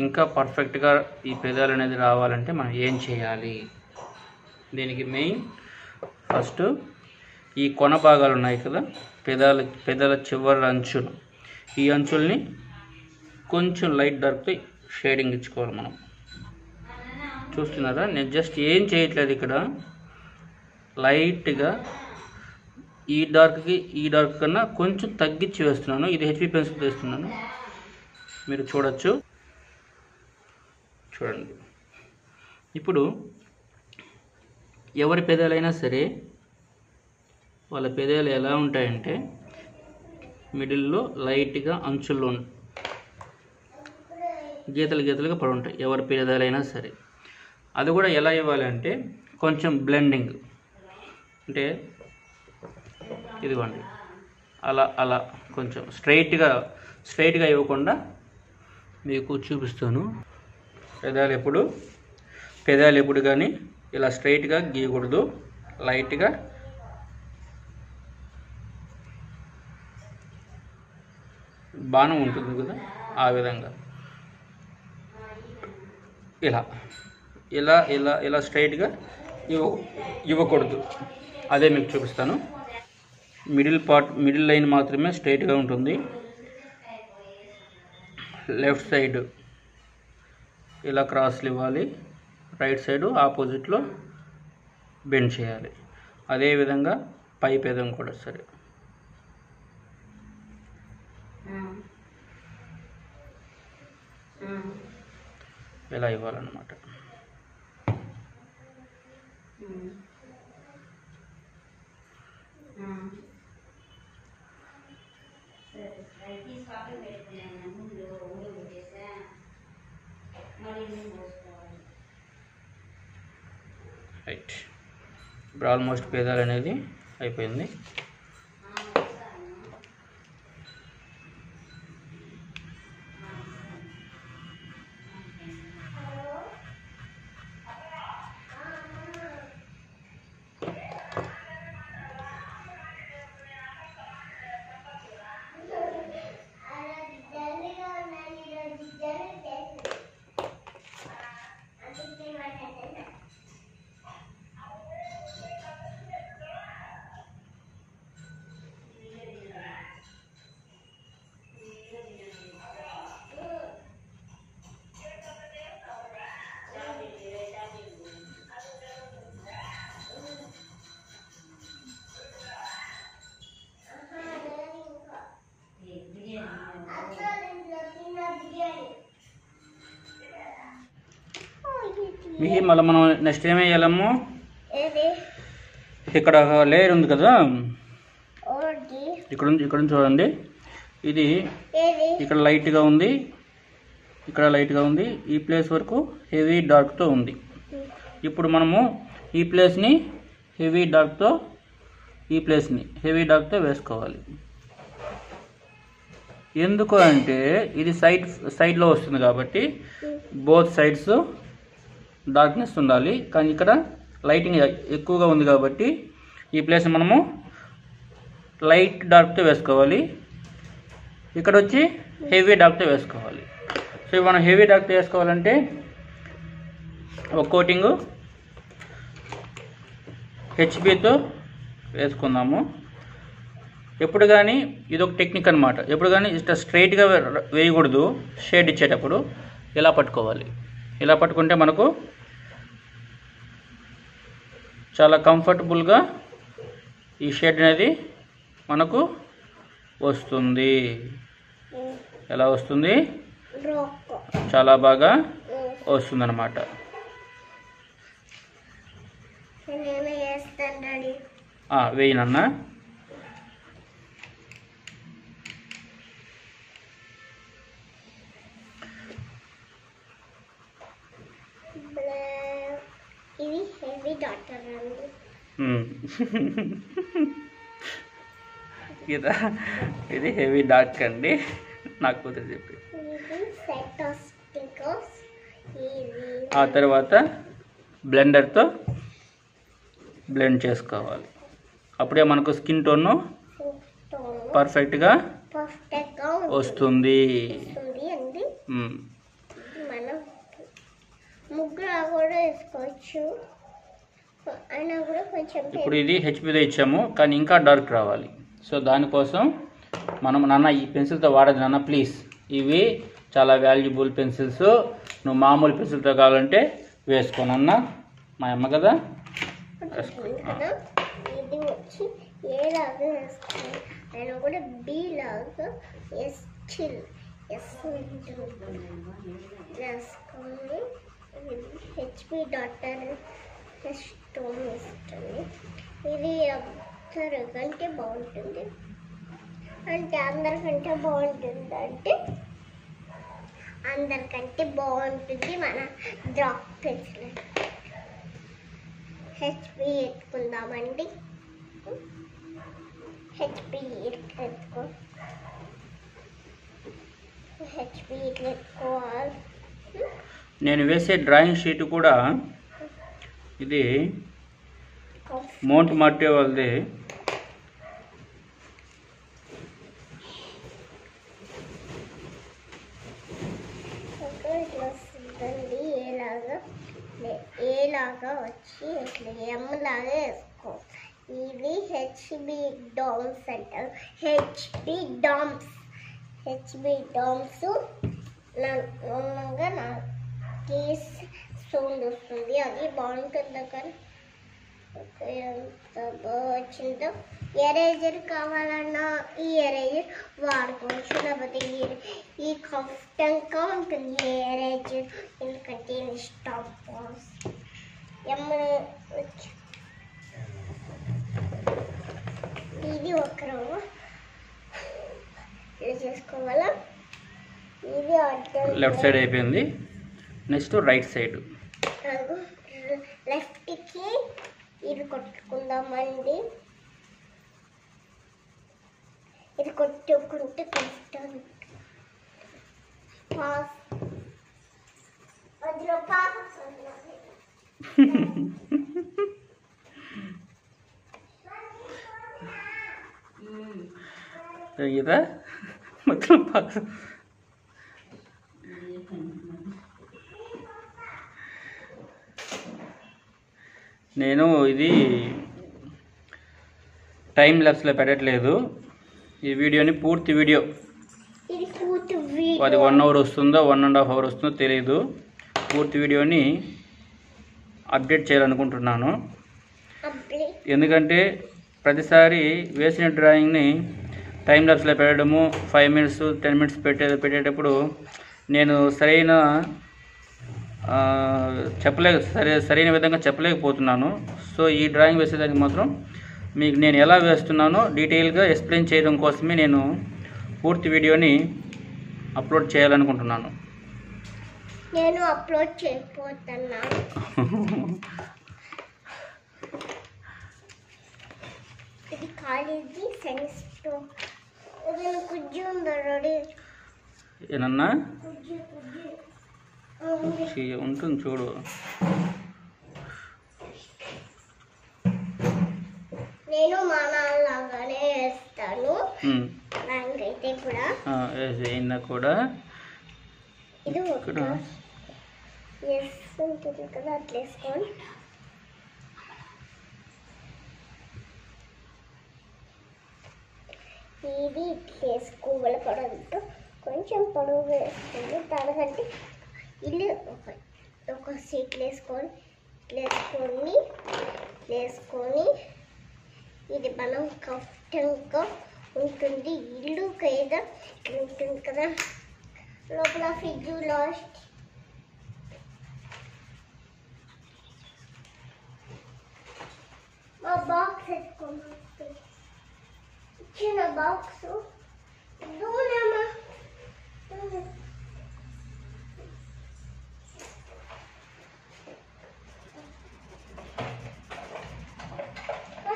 ఇంకా పర్ఫెక్ట్గా ఈ పెదాలు అనేది రావాలంటే మనం ఏం చేయాలి? దీనికి మెయిన్ ఫస్ట్ ఈ కొన భాగాలు ఉన్నాయి కదా, పెదాల చివరి అంచులు, ఈ అంచుల్ని కొంచెం లైట్ డార్క్తో షేడింగ్ ఇచ్చుకోవాలి మనం. చూస్తున్నారా, నేను జస్ట్ ఏం చేయట్లేదు, ఇక్కడ లైట్గా ఈ డార్క్ కన్నా కొంచెం తగ్గించి వేస్తున్నాను. ఇది HB పెన్సిల్ వేస్తున్నాను, మీరు చూడొచ్చు. చూడండి, ఇప్పుడు ఎవరి పెదాలైనా సరే వాళ్ళ పెదాలు ఎలా ఉంటాయంటే మిడిల్లో లైట్గా అంచుల్లో గీతలుగా పడి ఉంటాయి, ఎవరి పెదాలైనా సరే. అది కూడా ఎలా ఇవ్వాలంటే కొంచెం బ్లెండింగ్, అంటే ఇదిగోండి అలా కొంచెం స్ట్రైట్గా ఇవ్వకుండా మీకు చూపిస్తాను. పెదాలు ఎప్పుడు కానీ ఇలా స్ట్రైట్గా గీయకూడదు, లైట్గా బాణం ఉంటుంది కదా, ఆ విధంగా ఇలా స్ట్రైట్గా ఇవ్వకూడదు. అదే మీకు చూపిస్తాను. మిడిల్ లైన్ మాత్రమే స్ట్రైట్గా ఉంటుంది. లెఫ్ట్ సైడ్ ఇలా క్రాస్లు ఇవ్వాలి, రైట్ సైడ్ ఆపోజిట్లో బెండ్ చేయాలి. అదేవిధంగా పై పెదం కూడా సరే ఇలా ఇవ్వాలన్నమాట. రైట్, ఇప్పుడు ఆల్మోస్ట్ పెదాలు అనేది అయిపోయింది. మళ్ళీ మనం నెక్స్ట్ ఏం వేయాలమ్మో, ఇక్కడ లేయర్ ఉంది కదా, ఇక్కడ నుంచి చూడండి, ఇది ఇక్కడ లైట్గా ఉంది, ఇక్కడ లైట్గా ఉంది, ఈ ప్లేస్ వరకు హెవీ డార్క్తో ఉంది. ఇప్పుడు మనము ఈ ప్లేస్ని హెవీ డార్క్తో వేసుకోవాలి. ఎందుకు అంటే ఇది సైడ్లో వస్తుంది కాబట్టి బోత్ సైడ్స్ డార్క్నెస్ ఉండాలి. కానీ ఇక్కడ లైటింగ్ ఎక్కువగా ఉంది కాబట్టి ఈ ప్లేస్ మనము లైట్ డార్క్తో వేసుకోవాలి, ఇక్కడ వచ్చి హెవీ డార్క్తో వేసుకోవాలి. సో మనం హెవీ డార్క్తో వేసుకోవాలంటే ఒక కోటింగు హెచ్బితో వేసుకుందాము. ఎప్పుడు కానీ ఇది ఒక టెక్నిక్ అనమాట. ఎప్పుడు కానీ ఇట్లా స్ట్రైట్గా వేయకూడదు. షేడ్ ఇచ్చేటప్పుడు ఇలా పట్టుకోవాలి. ఇలా పట్టుకుంటే మనకు చాలా కంఫర్టబుల్గా ఈ షేడ్ అనేది మనకు వస్తుంది. ఎలా వస్తుంది? చాలా బాగా వస్తుంది అన్నమాట. వేయనన్నా.
ఇది హెవీ డాటర్ అండి.
ఇది హెవీ డార్క్ అండి, నాకు కూతురు చెప్పి. ఆ తర్వాత బ్లెండర్తో బ్లెండ్ చేసుకోవాలి. అప్పుడే మనకు స్కిన్ టోన్ పర్ఫెక్ట్గా వస్తుంది.
మనం ముగ్గురు కూడా వేసుకోవచ్చు.
ఇప్పుడు ఇది హెచ్పితో ఇచ్చాము, కానీ ఇంకా డార్క్ రావాలి. సో దానికోసం మనం, నాన్న ఈ పెన్సిల్తో వాడదు నాన్న ప్లీజ్, ఇవి చాలా వాల్యుబుల్ పెన్సిల్స్, నువ్వు మామూలు పెన్సిల్తో కావాలంటే వేసుకోనన్న, మా అమ్మ కదా.
ఇది వచ్చి ఏ లాగా వేసుకోవాలి, ఆయన కూడా బి లాగా వేసుకొని హెచ్పి డాటర్ స్టోన్ ఇస్తుంది. ఇది అందరికంటే బాగుంటుంది. అంటే అందరికంటే బాగుంటుంది మన డ్రాప్ పెన్సిల్. హెచ్పి ఎత్తుకుందామండి. హెచ్పి ఎత్తుకోవాలి.
నేను వేసే డ్రాయింగ్ షీట్ కూడా ఇది మౌంట్ మార్టే వాళ్ళది.
ఏలాగా వచ్చి ఇట్లా ఎం లాగా వేసుకో. ఇది హెచ్బి డామ్స్ అంటారు. హెచ్బి డామ్స్ నాకు సౌండ్ వస్తుంది. అది బాగుంటుంది. కానీ ఎంత బాగా వచ్చిందో. ఎరేజర్ కావాలన్నా ఈ ఎరేజర్ వాడుకోవచ్చు, లేకపోతే ఈ కంఫర్టంగా ఉంటుంది ఈ ఎరేజర్, ఎందుకంటే స్టాప్ బాక్స్ ఇది ఒక రవ్వ ఇలా చేసుకోవాలా. ఇది
లెఫ్ట్ సైడ్ అయిపోయింది. Next right side.
లెఫ్ట్కి ఇది కొట్టుకుందామండి. ఇది కొట్టుకుంటే కష్టం. అందులో
ఇదా మొత్తం నేను ఇది టైం ల్యాప్స్లో పెట్టట్లేదు. ఈ వీడియోని పూర్తి వీడియో, అది 1 hour వస్తుందో 1.5 hour వస్తుందో తెలియదు, పూర్తి వీడియోని అప్డేట్ చేయాలనుకుంటున్నాను. ఎందుకంటే ప్రతిసారి వేసిన డ్రాయింగ్ని టైం ల్యాప్స్లో పెట్టడము 5 minutes 10 minutes పెట్టేటప్పుడు నేను సరైన సరైన విధంగా చెప్పలేకపోతున్నాను. సో ఈ డ్రాయింగ్ వేసేదానికి మాత్రం మీకు నేను ఎలా వేస్తున్నానో డీటెయిల్గా ఎక్స్ప్లెయిన్ చేయడం కోసమే నేను పూర్తి వీడియోని అప్లోడ్ చేయాలనుకుంటున్నాను.
నేను అప్లోడ్ చేయబోతున్నాను. ఇది కాలేజీ సైన్స్ కుజ్జు ఉందడి.
ఏనన్నా ఉంటుంది చూడు.
నేను మా నాన్నలాగానే వేస్తాను. ర్యాంక్ అయితే కూడా
వేసేయినా కూడా
ఇది ఇక్కడ ఎస్ ఉంటుంది కదా, అట్లా వేసుకోండి. ఇది ఇట్లా వేసుకోవాలి. పొడవుతో కొంచెం పొడవు వేసుకోండి. దానికంటే ఇల్లు ఒక సీట్లు వేసుకొని ఇది మనం కష్టంగా ఉంటుంది. ఇల్లు కైదా ఉంటుంది కదా, లోపల ఫ్రిడ్జ్ లాస్ట్ మా బాక్స్ వేసుకోండి. చిన్న బాక్స్ దూరమా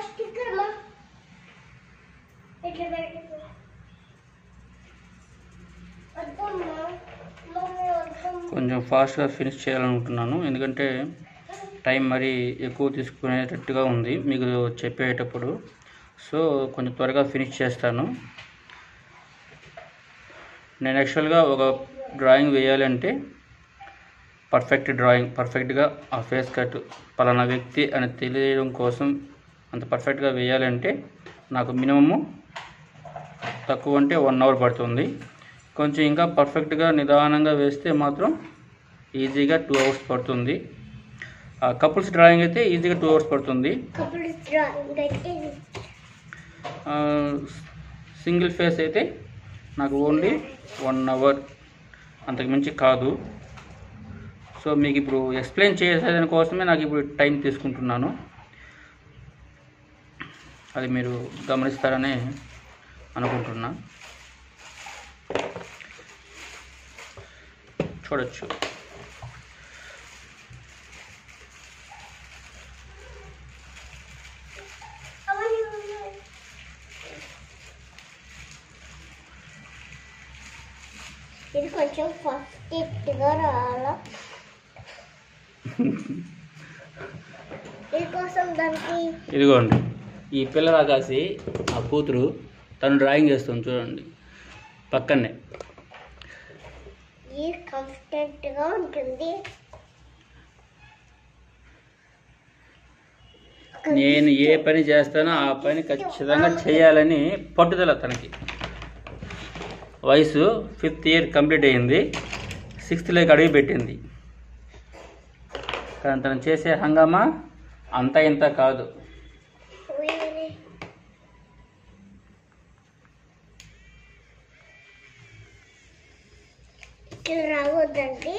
స్టిక్కర్మా ఇట్లా పెట్టుకో.
కొంచెం ఫాస్ట్గా ఫినిష్ చేయాలనుకుంటున్నాను, ఎందుకంటే టైం మరీ ఎక్కువ తీసుకునేటట్టుగా ఉంది మీకు చెప్పేటప్పుడు. సో కొంచెం త్వరగా ఫినిష్ చేస్తాను. నేను యాక్చువల్గా ఒక డ్రాయింగ్ వేయాలంటే పర్ఫెక్ట్గా ఆ ఫేస్ కట్ పలానా వ్యక్తి అని తెలియడం కోసం అంత పర్ఫెక్ట్గా వేయాలంటే నాకు మినిమము తక్కువ అంటే 1 అవర్ పడుతుంది. కొంచెం ఇంకా పర్ఫెక్ట్గా నిదానంగా వేస్తే మాత్రం ఈజీగా 2 అవర్స్ పడుతుంది. కపుల్స్ డ్రాయింగ్ అయితే ఈజీగా 2 అవర్స్ పడుతుంది. సింగిల్ ఫేస్ అయితే నాకు ఓన్లీ 1 అవర్, అంతకు మించి కాదు. సో మీకు ఇప్పుడు ఎక్స్ప్లెయిన్ చేసేదాని కోసమే నాకు ఇప్పుడు టైం తీసుకుంటున్నాను. అది మీరు గమనిస్తారని అనుకుంటున్నా. చూడొచ్చు.
ఇది కొంచెం ఫస్ట్గా రావాలా, దీనికోసం దానికి
ఇదిగోండి ఈ పిల్ల రాకాసి ఆ కూతురు తను డ్రాయింగ్ చేస్తుంది చూడండి పక్కనే.
ఇది కంఫర్టెంట్గా ఉంటుంది.
నేను ఏ పని చేస్తానో ఆ పని ఖచ్చితంగా చేయాలని పట్టుదల తనకి. వయసు 5th ఇయర్ కంప్లీట్ అయ్యింది, 6th లోకి అడుగు పెట్టింది. కానీ తను చేసే హంగామా అంతా ఇంత కాదు.
ఇట్లా రావద్దండి.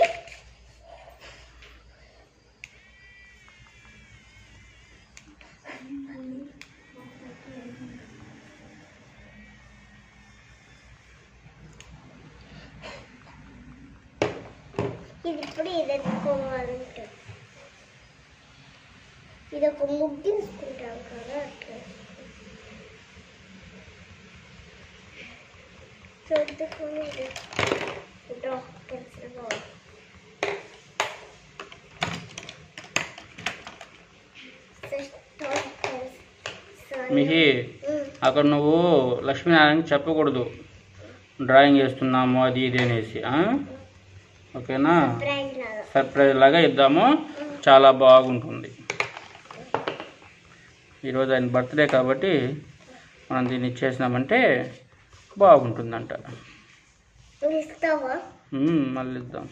ఇది ఇప్పుడు ఇది ఎత్తుకోవాలంటే ఇది ఒక ముగ్గు తీసుకుంటాం కదా, అట్లా చదువుకొని డ్రా పెన్సిల్
మిహి అక్కడ నువ్వు లక్ష్మీనారాయణకి చెప్పకూడదు డ్రాయింగ్ వేస్తున్నాము అది ఇది అనేసి, ఓకేనా? సర్ప్రైజ్ లాగా ఇద్దాము, చాలా బాగుంటుంది. ఈరోజు ఆయన బర్త్డే కాబట్టి మనం దీన్ని ఇచ్చేసినామంటే బాగుంటుందంట. మళ్ళీ ఇద్దాం.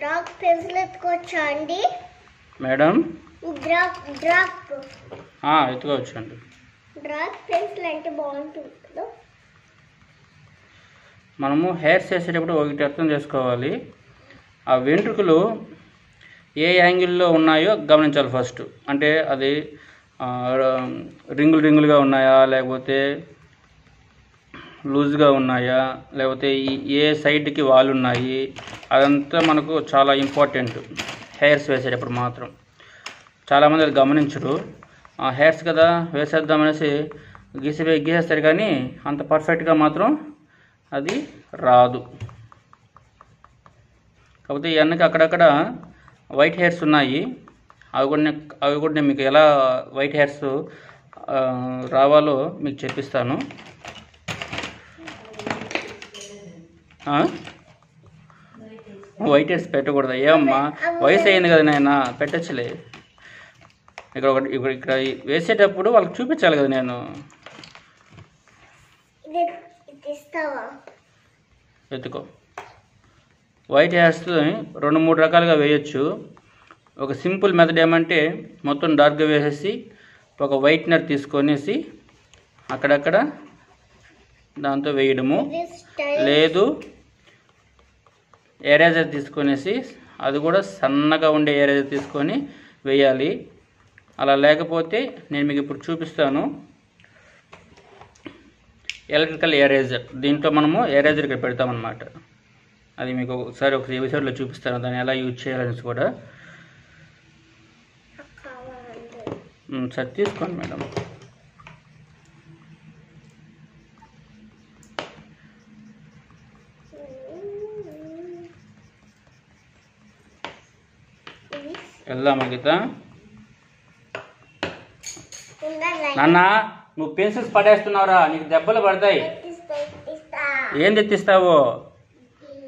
డ్రాప్ పెన్సిల్ ఎత్తుకోవచ్చా అండి
మేడం?
డ్రాప్
ఎత్తుకోవచ్చు అండి.
డార్క్ పెన్సిల్ అంటే బాగుంటుంది కదా.
మనము హెయిర్స్ వేసేటప్పుడు ఒకటి అర్థం చేసుకోవాలి, ఆ వెంట్రుకలు ఏ యాంగిల్లో ఉన్నాయో గమనించాలి ఫస్ట్. అంటే అది రింగులుగా ఉన్నాయా, లేకపోతే లూజ్గా ఉన్నాయా, లేకపోతే ఏ సైడ్కి వాళ్ళు ఉన్నాయి, అదంతా మనకు చాలా ఇంపార్టెంట్ హెయిర్స్ వేసేటప్పుడు మాత్రం. చాలామంది అది గమనించరు, హెయిర్స్ కదా వేసేద్దామనేసి గీసేస్తారు, కానీ అంత పర్ఫెక్ట్గా మాత్రం అది రాదు. కాకపోతే ఇవన్నీ అక్కడక్కడ వైట్ హెయిర్స్ ఉన్నాయి, అవి కూడా నేను మీకు ఎలా వైట్ హెయిర్స్ రావాలో మీకు చెప్పిస్తాను. వైట్ హెయిర్స్ పెట్టకూడదు ఏమమ్మా, వయసు అయింది కదా నాయన, పెట్టచ్చులే. ఇక్కడ వేసేటప్పుడు వాళ్ళకి చూపించాలి కదా నేను. ఎత్తుకో. వైట్ హెయిర్స్ 2-3 రకాలుగా వేయచ్చు. ఒక సింపుల్ మెథడ్ ఏమంటే మొత్తం డార్క్గా వేసేసి ఒక వైట్నర్ తీసుకొనేసి అక్కడక్కడ దాంతో వేయడము, లేదు ఎరేజర్ తీసుకొనేసి అది కూడా సన్నగా ఉండే ఎరేజర్ తీసుకొని వేయాలి. అలా లేకపోతే నేను మీకు ఇప్పుడు చూపిస్తాను ఎలక్ట్రికల్ ఎరేజర్. దీంట్లో మనము ఎరేజర్ ఇక్కడ పెడతామన్నమాట. అది మీకు ఒకసారి ఒక ఎపిసోడ్లో చూపిస్తాను దాన్ని ఎలా యూజ్ చేయాలని కూడా. సరే తీసుకోండి మేడం. వెళ్దామా గీత? నాన్న నువ్వు పెన్సిల్స్ పడేస్తున్నావురా, నీకు దెబ్బలు పడతాయి. ఏం తెచ్చిస్తావు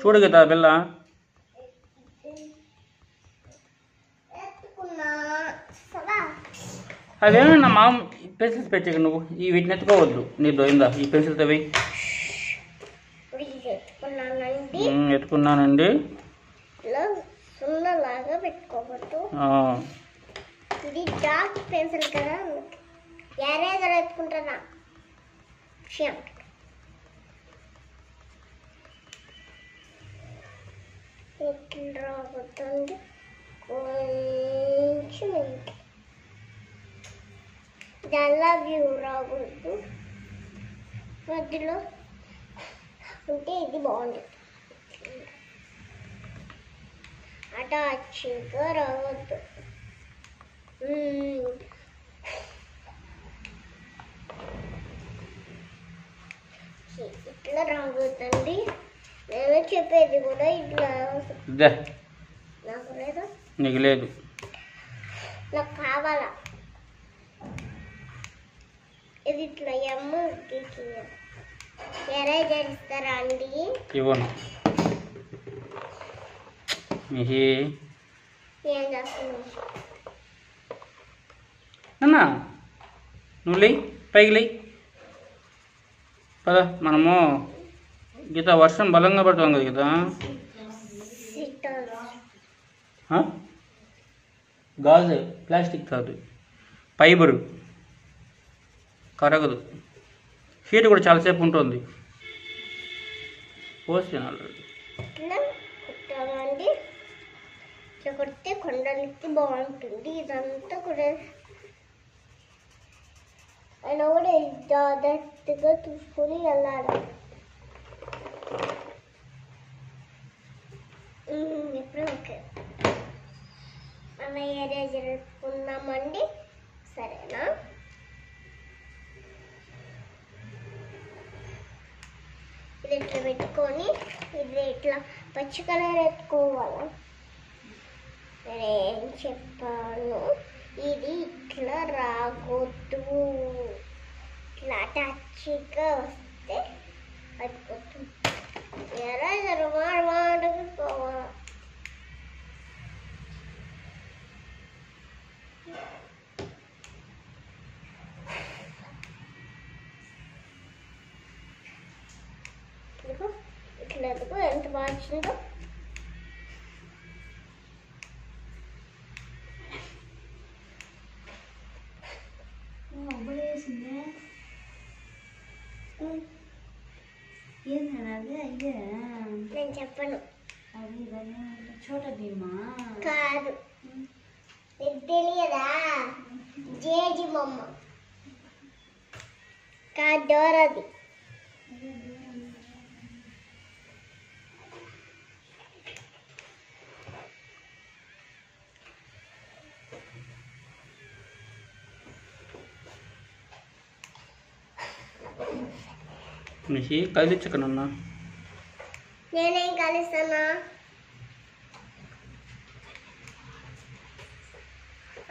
చూడు గీత పిల్ల. అవేమో నా మామ పెన్సిల్స్ పెట్టాక నువ్వు వీటిని ఎత్తుకోవద్దు, నీ దోయిందా ఈ పెన్సిల్తో వెయ్యి. ఎత్తుకున్నానండి.
సున్నలాగా పెట్టుకోవద్దు, ఇది డార్క్ పెన్సిల్ కదా, ఎరేజర్ ఎత్తుకుంటానా. ఇట్లా రాబోతుంది కొంచెం, చాలా వ్యూ రాకూడదు, మధ్యలో ఉంటే ఇది బాగుంటుంది. అటాచ్గా రావద్దు. ఇట్లా రావద్దండి. నేను చెప్పేది కూడా ఇట్లా. నాకు లేదు,
నీకు లేదు,
నాకు కావాలా. ఇది ఇట్లా ఎరేజర్ ఇస్తారా అండి?
ఇవ్వను.
ఏం చేస్తున్నావు
అన్నా? నువ్వు లేయి, పైకి లేయి పద. మనము గీత వర్షం బలంగా పడుతుంది కదా గీత. గాజు, ప్లాస్టిక్ కాదు, ఫైబరు, కరగదు. హీట్ కూడా చాలాసేపు ఉంటుంది. పోస్తున్నాడు
కుట్టాలండి. ఇట్లా కొడితే కొండలకి బాగుంటుంది. ఇదంతా కూడా అయినా కూడా జాగ్రత్తగా చూసుకొని వెళ్ళాలి. ఇప్పుడు ఓకే, మన ఎరేజర్ ఎత్తుకుందామండి. సరేనా? ఇది ఇట్లా పెట్టుకొని ఇది ఇట్లా పచ్చి కలర్ ఎత్తుకోవాలి. నేనేం చెప్పాను, ఇది ఇట్లా రాగొద్దు, ఇట్లా టచ్గా వస్తే అయిపోతుంది. ఎరేజర్ వాడుకు పోవాలి. ఇట్లా ఎదుగు ఎంత బాగా వచ్చిందో. నేను చెప్పను.
చోట భీమా
కాదు, నీకు తెలియదా? జేజి బొమ్మ కాదు, డోరది.
మిషి కదిలించకనన్నా.
నేనేం కలుస్తానా?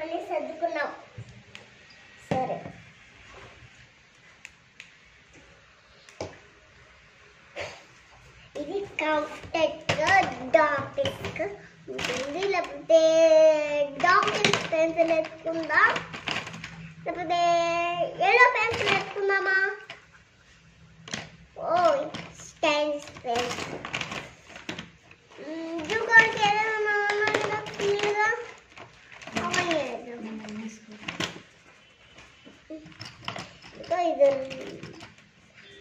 అని సర్దుకున్నాం. సరే, ఇది కంప్లీట్గా డాక్టర్స్కి ఉంటుంది. లేకపోతే డాక్టర్స్ పెన్సిల్ ఎత్తుకుందా, లేకపోతే ఎల్లో పెన్సిల్ ఎత్తుకుందామా? ఓ స్టైలిష్ పెన్సిల్. జూకాడికి ఏదైనా ఉన్నదా క్లియర్గా? అవన్నీ ఇంకా ఇది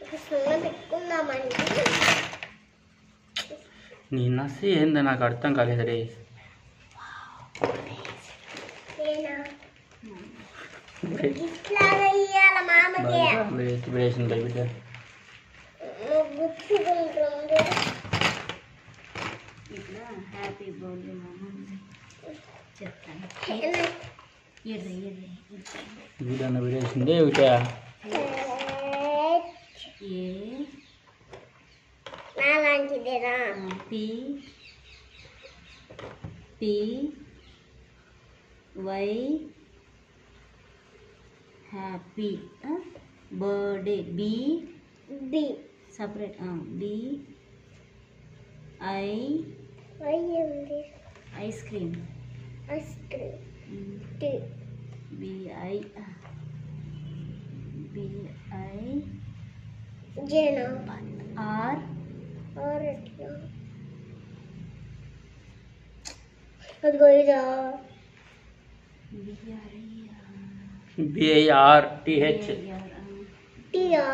ఒక సున్నా పెట్టుకుందామండి.
నీ నసి ఏందో నాకు అర్థం కాలేదు రే.
ఇట్లా ఇయ్యాల మామకి
వేసింది బిడ్డ.
గుచ్చుకుంటుంది.
ఇట్లా హ్యాపీ బర్త్డే మామ చెప్తాను.
వీడన్న విడేసిందే ఒకటా.
ఏ
నాలాంటిదేనా?
P P Y happy birthday B
B
separate B I
అయ్యింది.
Ice cream
ice cream. T
B I B I
జేనా?
ఆర్
ఆరెట్లా? అదిగో ఇదా?
BIRTH.
టీయా?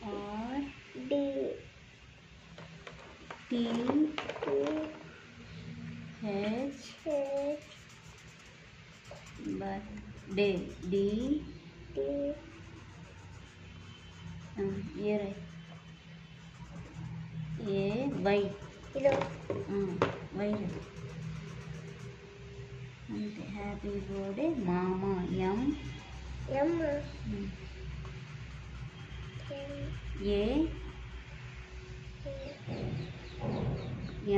R
D
T
T
H
H
birthday D
T
A A Y
ఇదో
Y అంతే. Happy birthday మామ M
M
A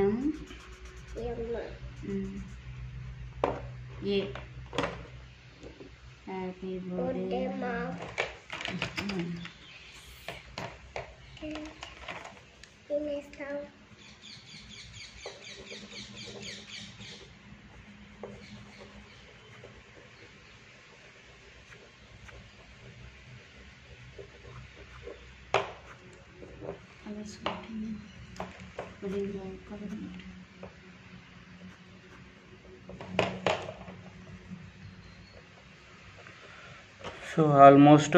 M
M
A happy
birthday
birthday
మా. తినేస్తావు?
So almost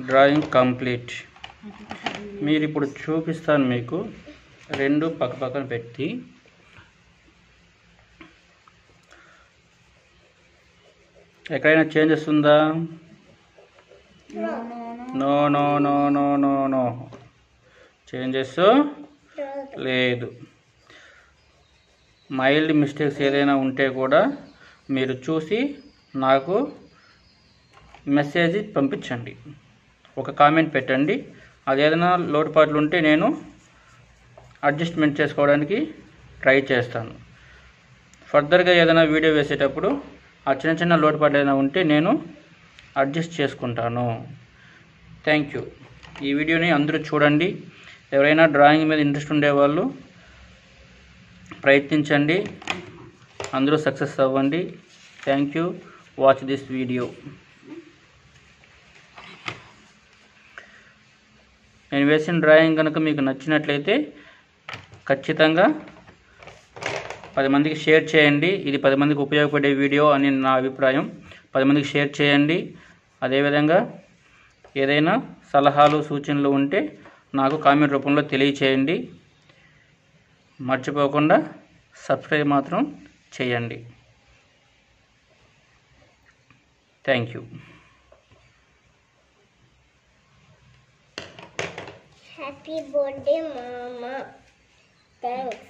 drawing complete. మీరు ఇప్పుడు చూపిస్తాను మీకు, రెండు పక్క పక్కన పెట్టి ఎక్కడైనా చేంజెస్ ఉందా? No no no no no no changes లేదు. మైల్డ్ మిస్టేక్స్ ఏదైనా ఉంటే కూడా మీరు చూసి నాకు మెసేజ్ పంపించండి, ఒక కామెంట్ పెట్టండి. అది ఏదైనా లోటుపాట్లు ఉంటే నేను అడ్జస్ట్మెంట్ చేసుకోవడానికి ట్రై చేస్తాను. ఫర్దర్గా ఏదైనా వీడియో వేసేటప్పుడు ఆ చిన్న చిన్న లోటుపాట్లు ఏదైనా ఉంటే నేను అడ్జస్ట్ చేసుకుంటాను. Thank you. ఈ వీడియోని అందరూ చూడండి. ఎవరైనా డ్రాయింగ్ మీద ఇంట్రెస్ట్ ఉండేవాళ్ళు ప్రయత్నించండి, అందరూ సక్సెస్ అవ్వండి. Thank you. Watch this video. నేను వేసిన డ్రాయింగ్ కనుక మీకు నచ్చినట్లయితే ఖచ్చితంగా 10 మందికి షేర్ చేయండి. ఇది 10 మందికి ఉపయోగపడే వీడియో అని నా అభిప్రాయం. 10 మందికి షేర్ చేయండి. అదేవిధంగా ఏదైనా సలహాలు సూచనలు ఉంటే నాకు కామెంట్ రూపంలో తెలియచేయండి. మర్చిపోకుండా సబ్స్క్రైబ్ మాత్రం చేయండి. Thank you.
హ్యాపీ బర్త్డే మామ. థ్యాంక్స్.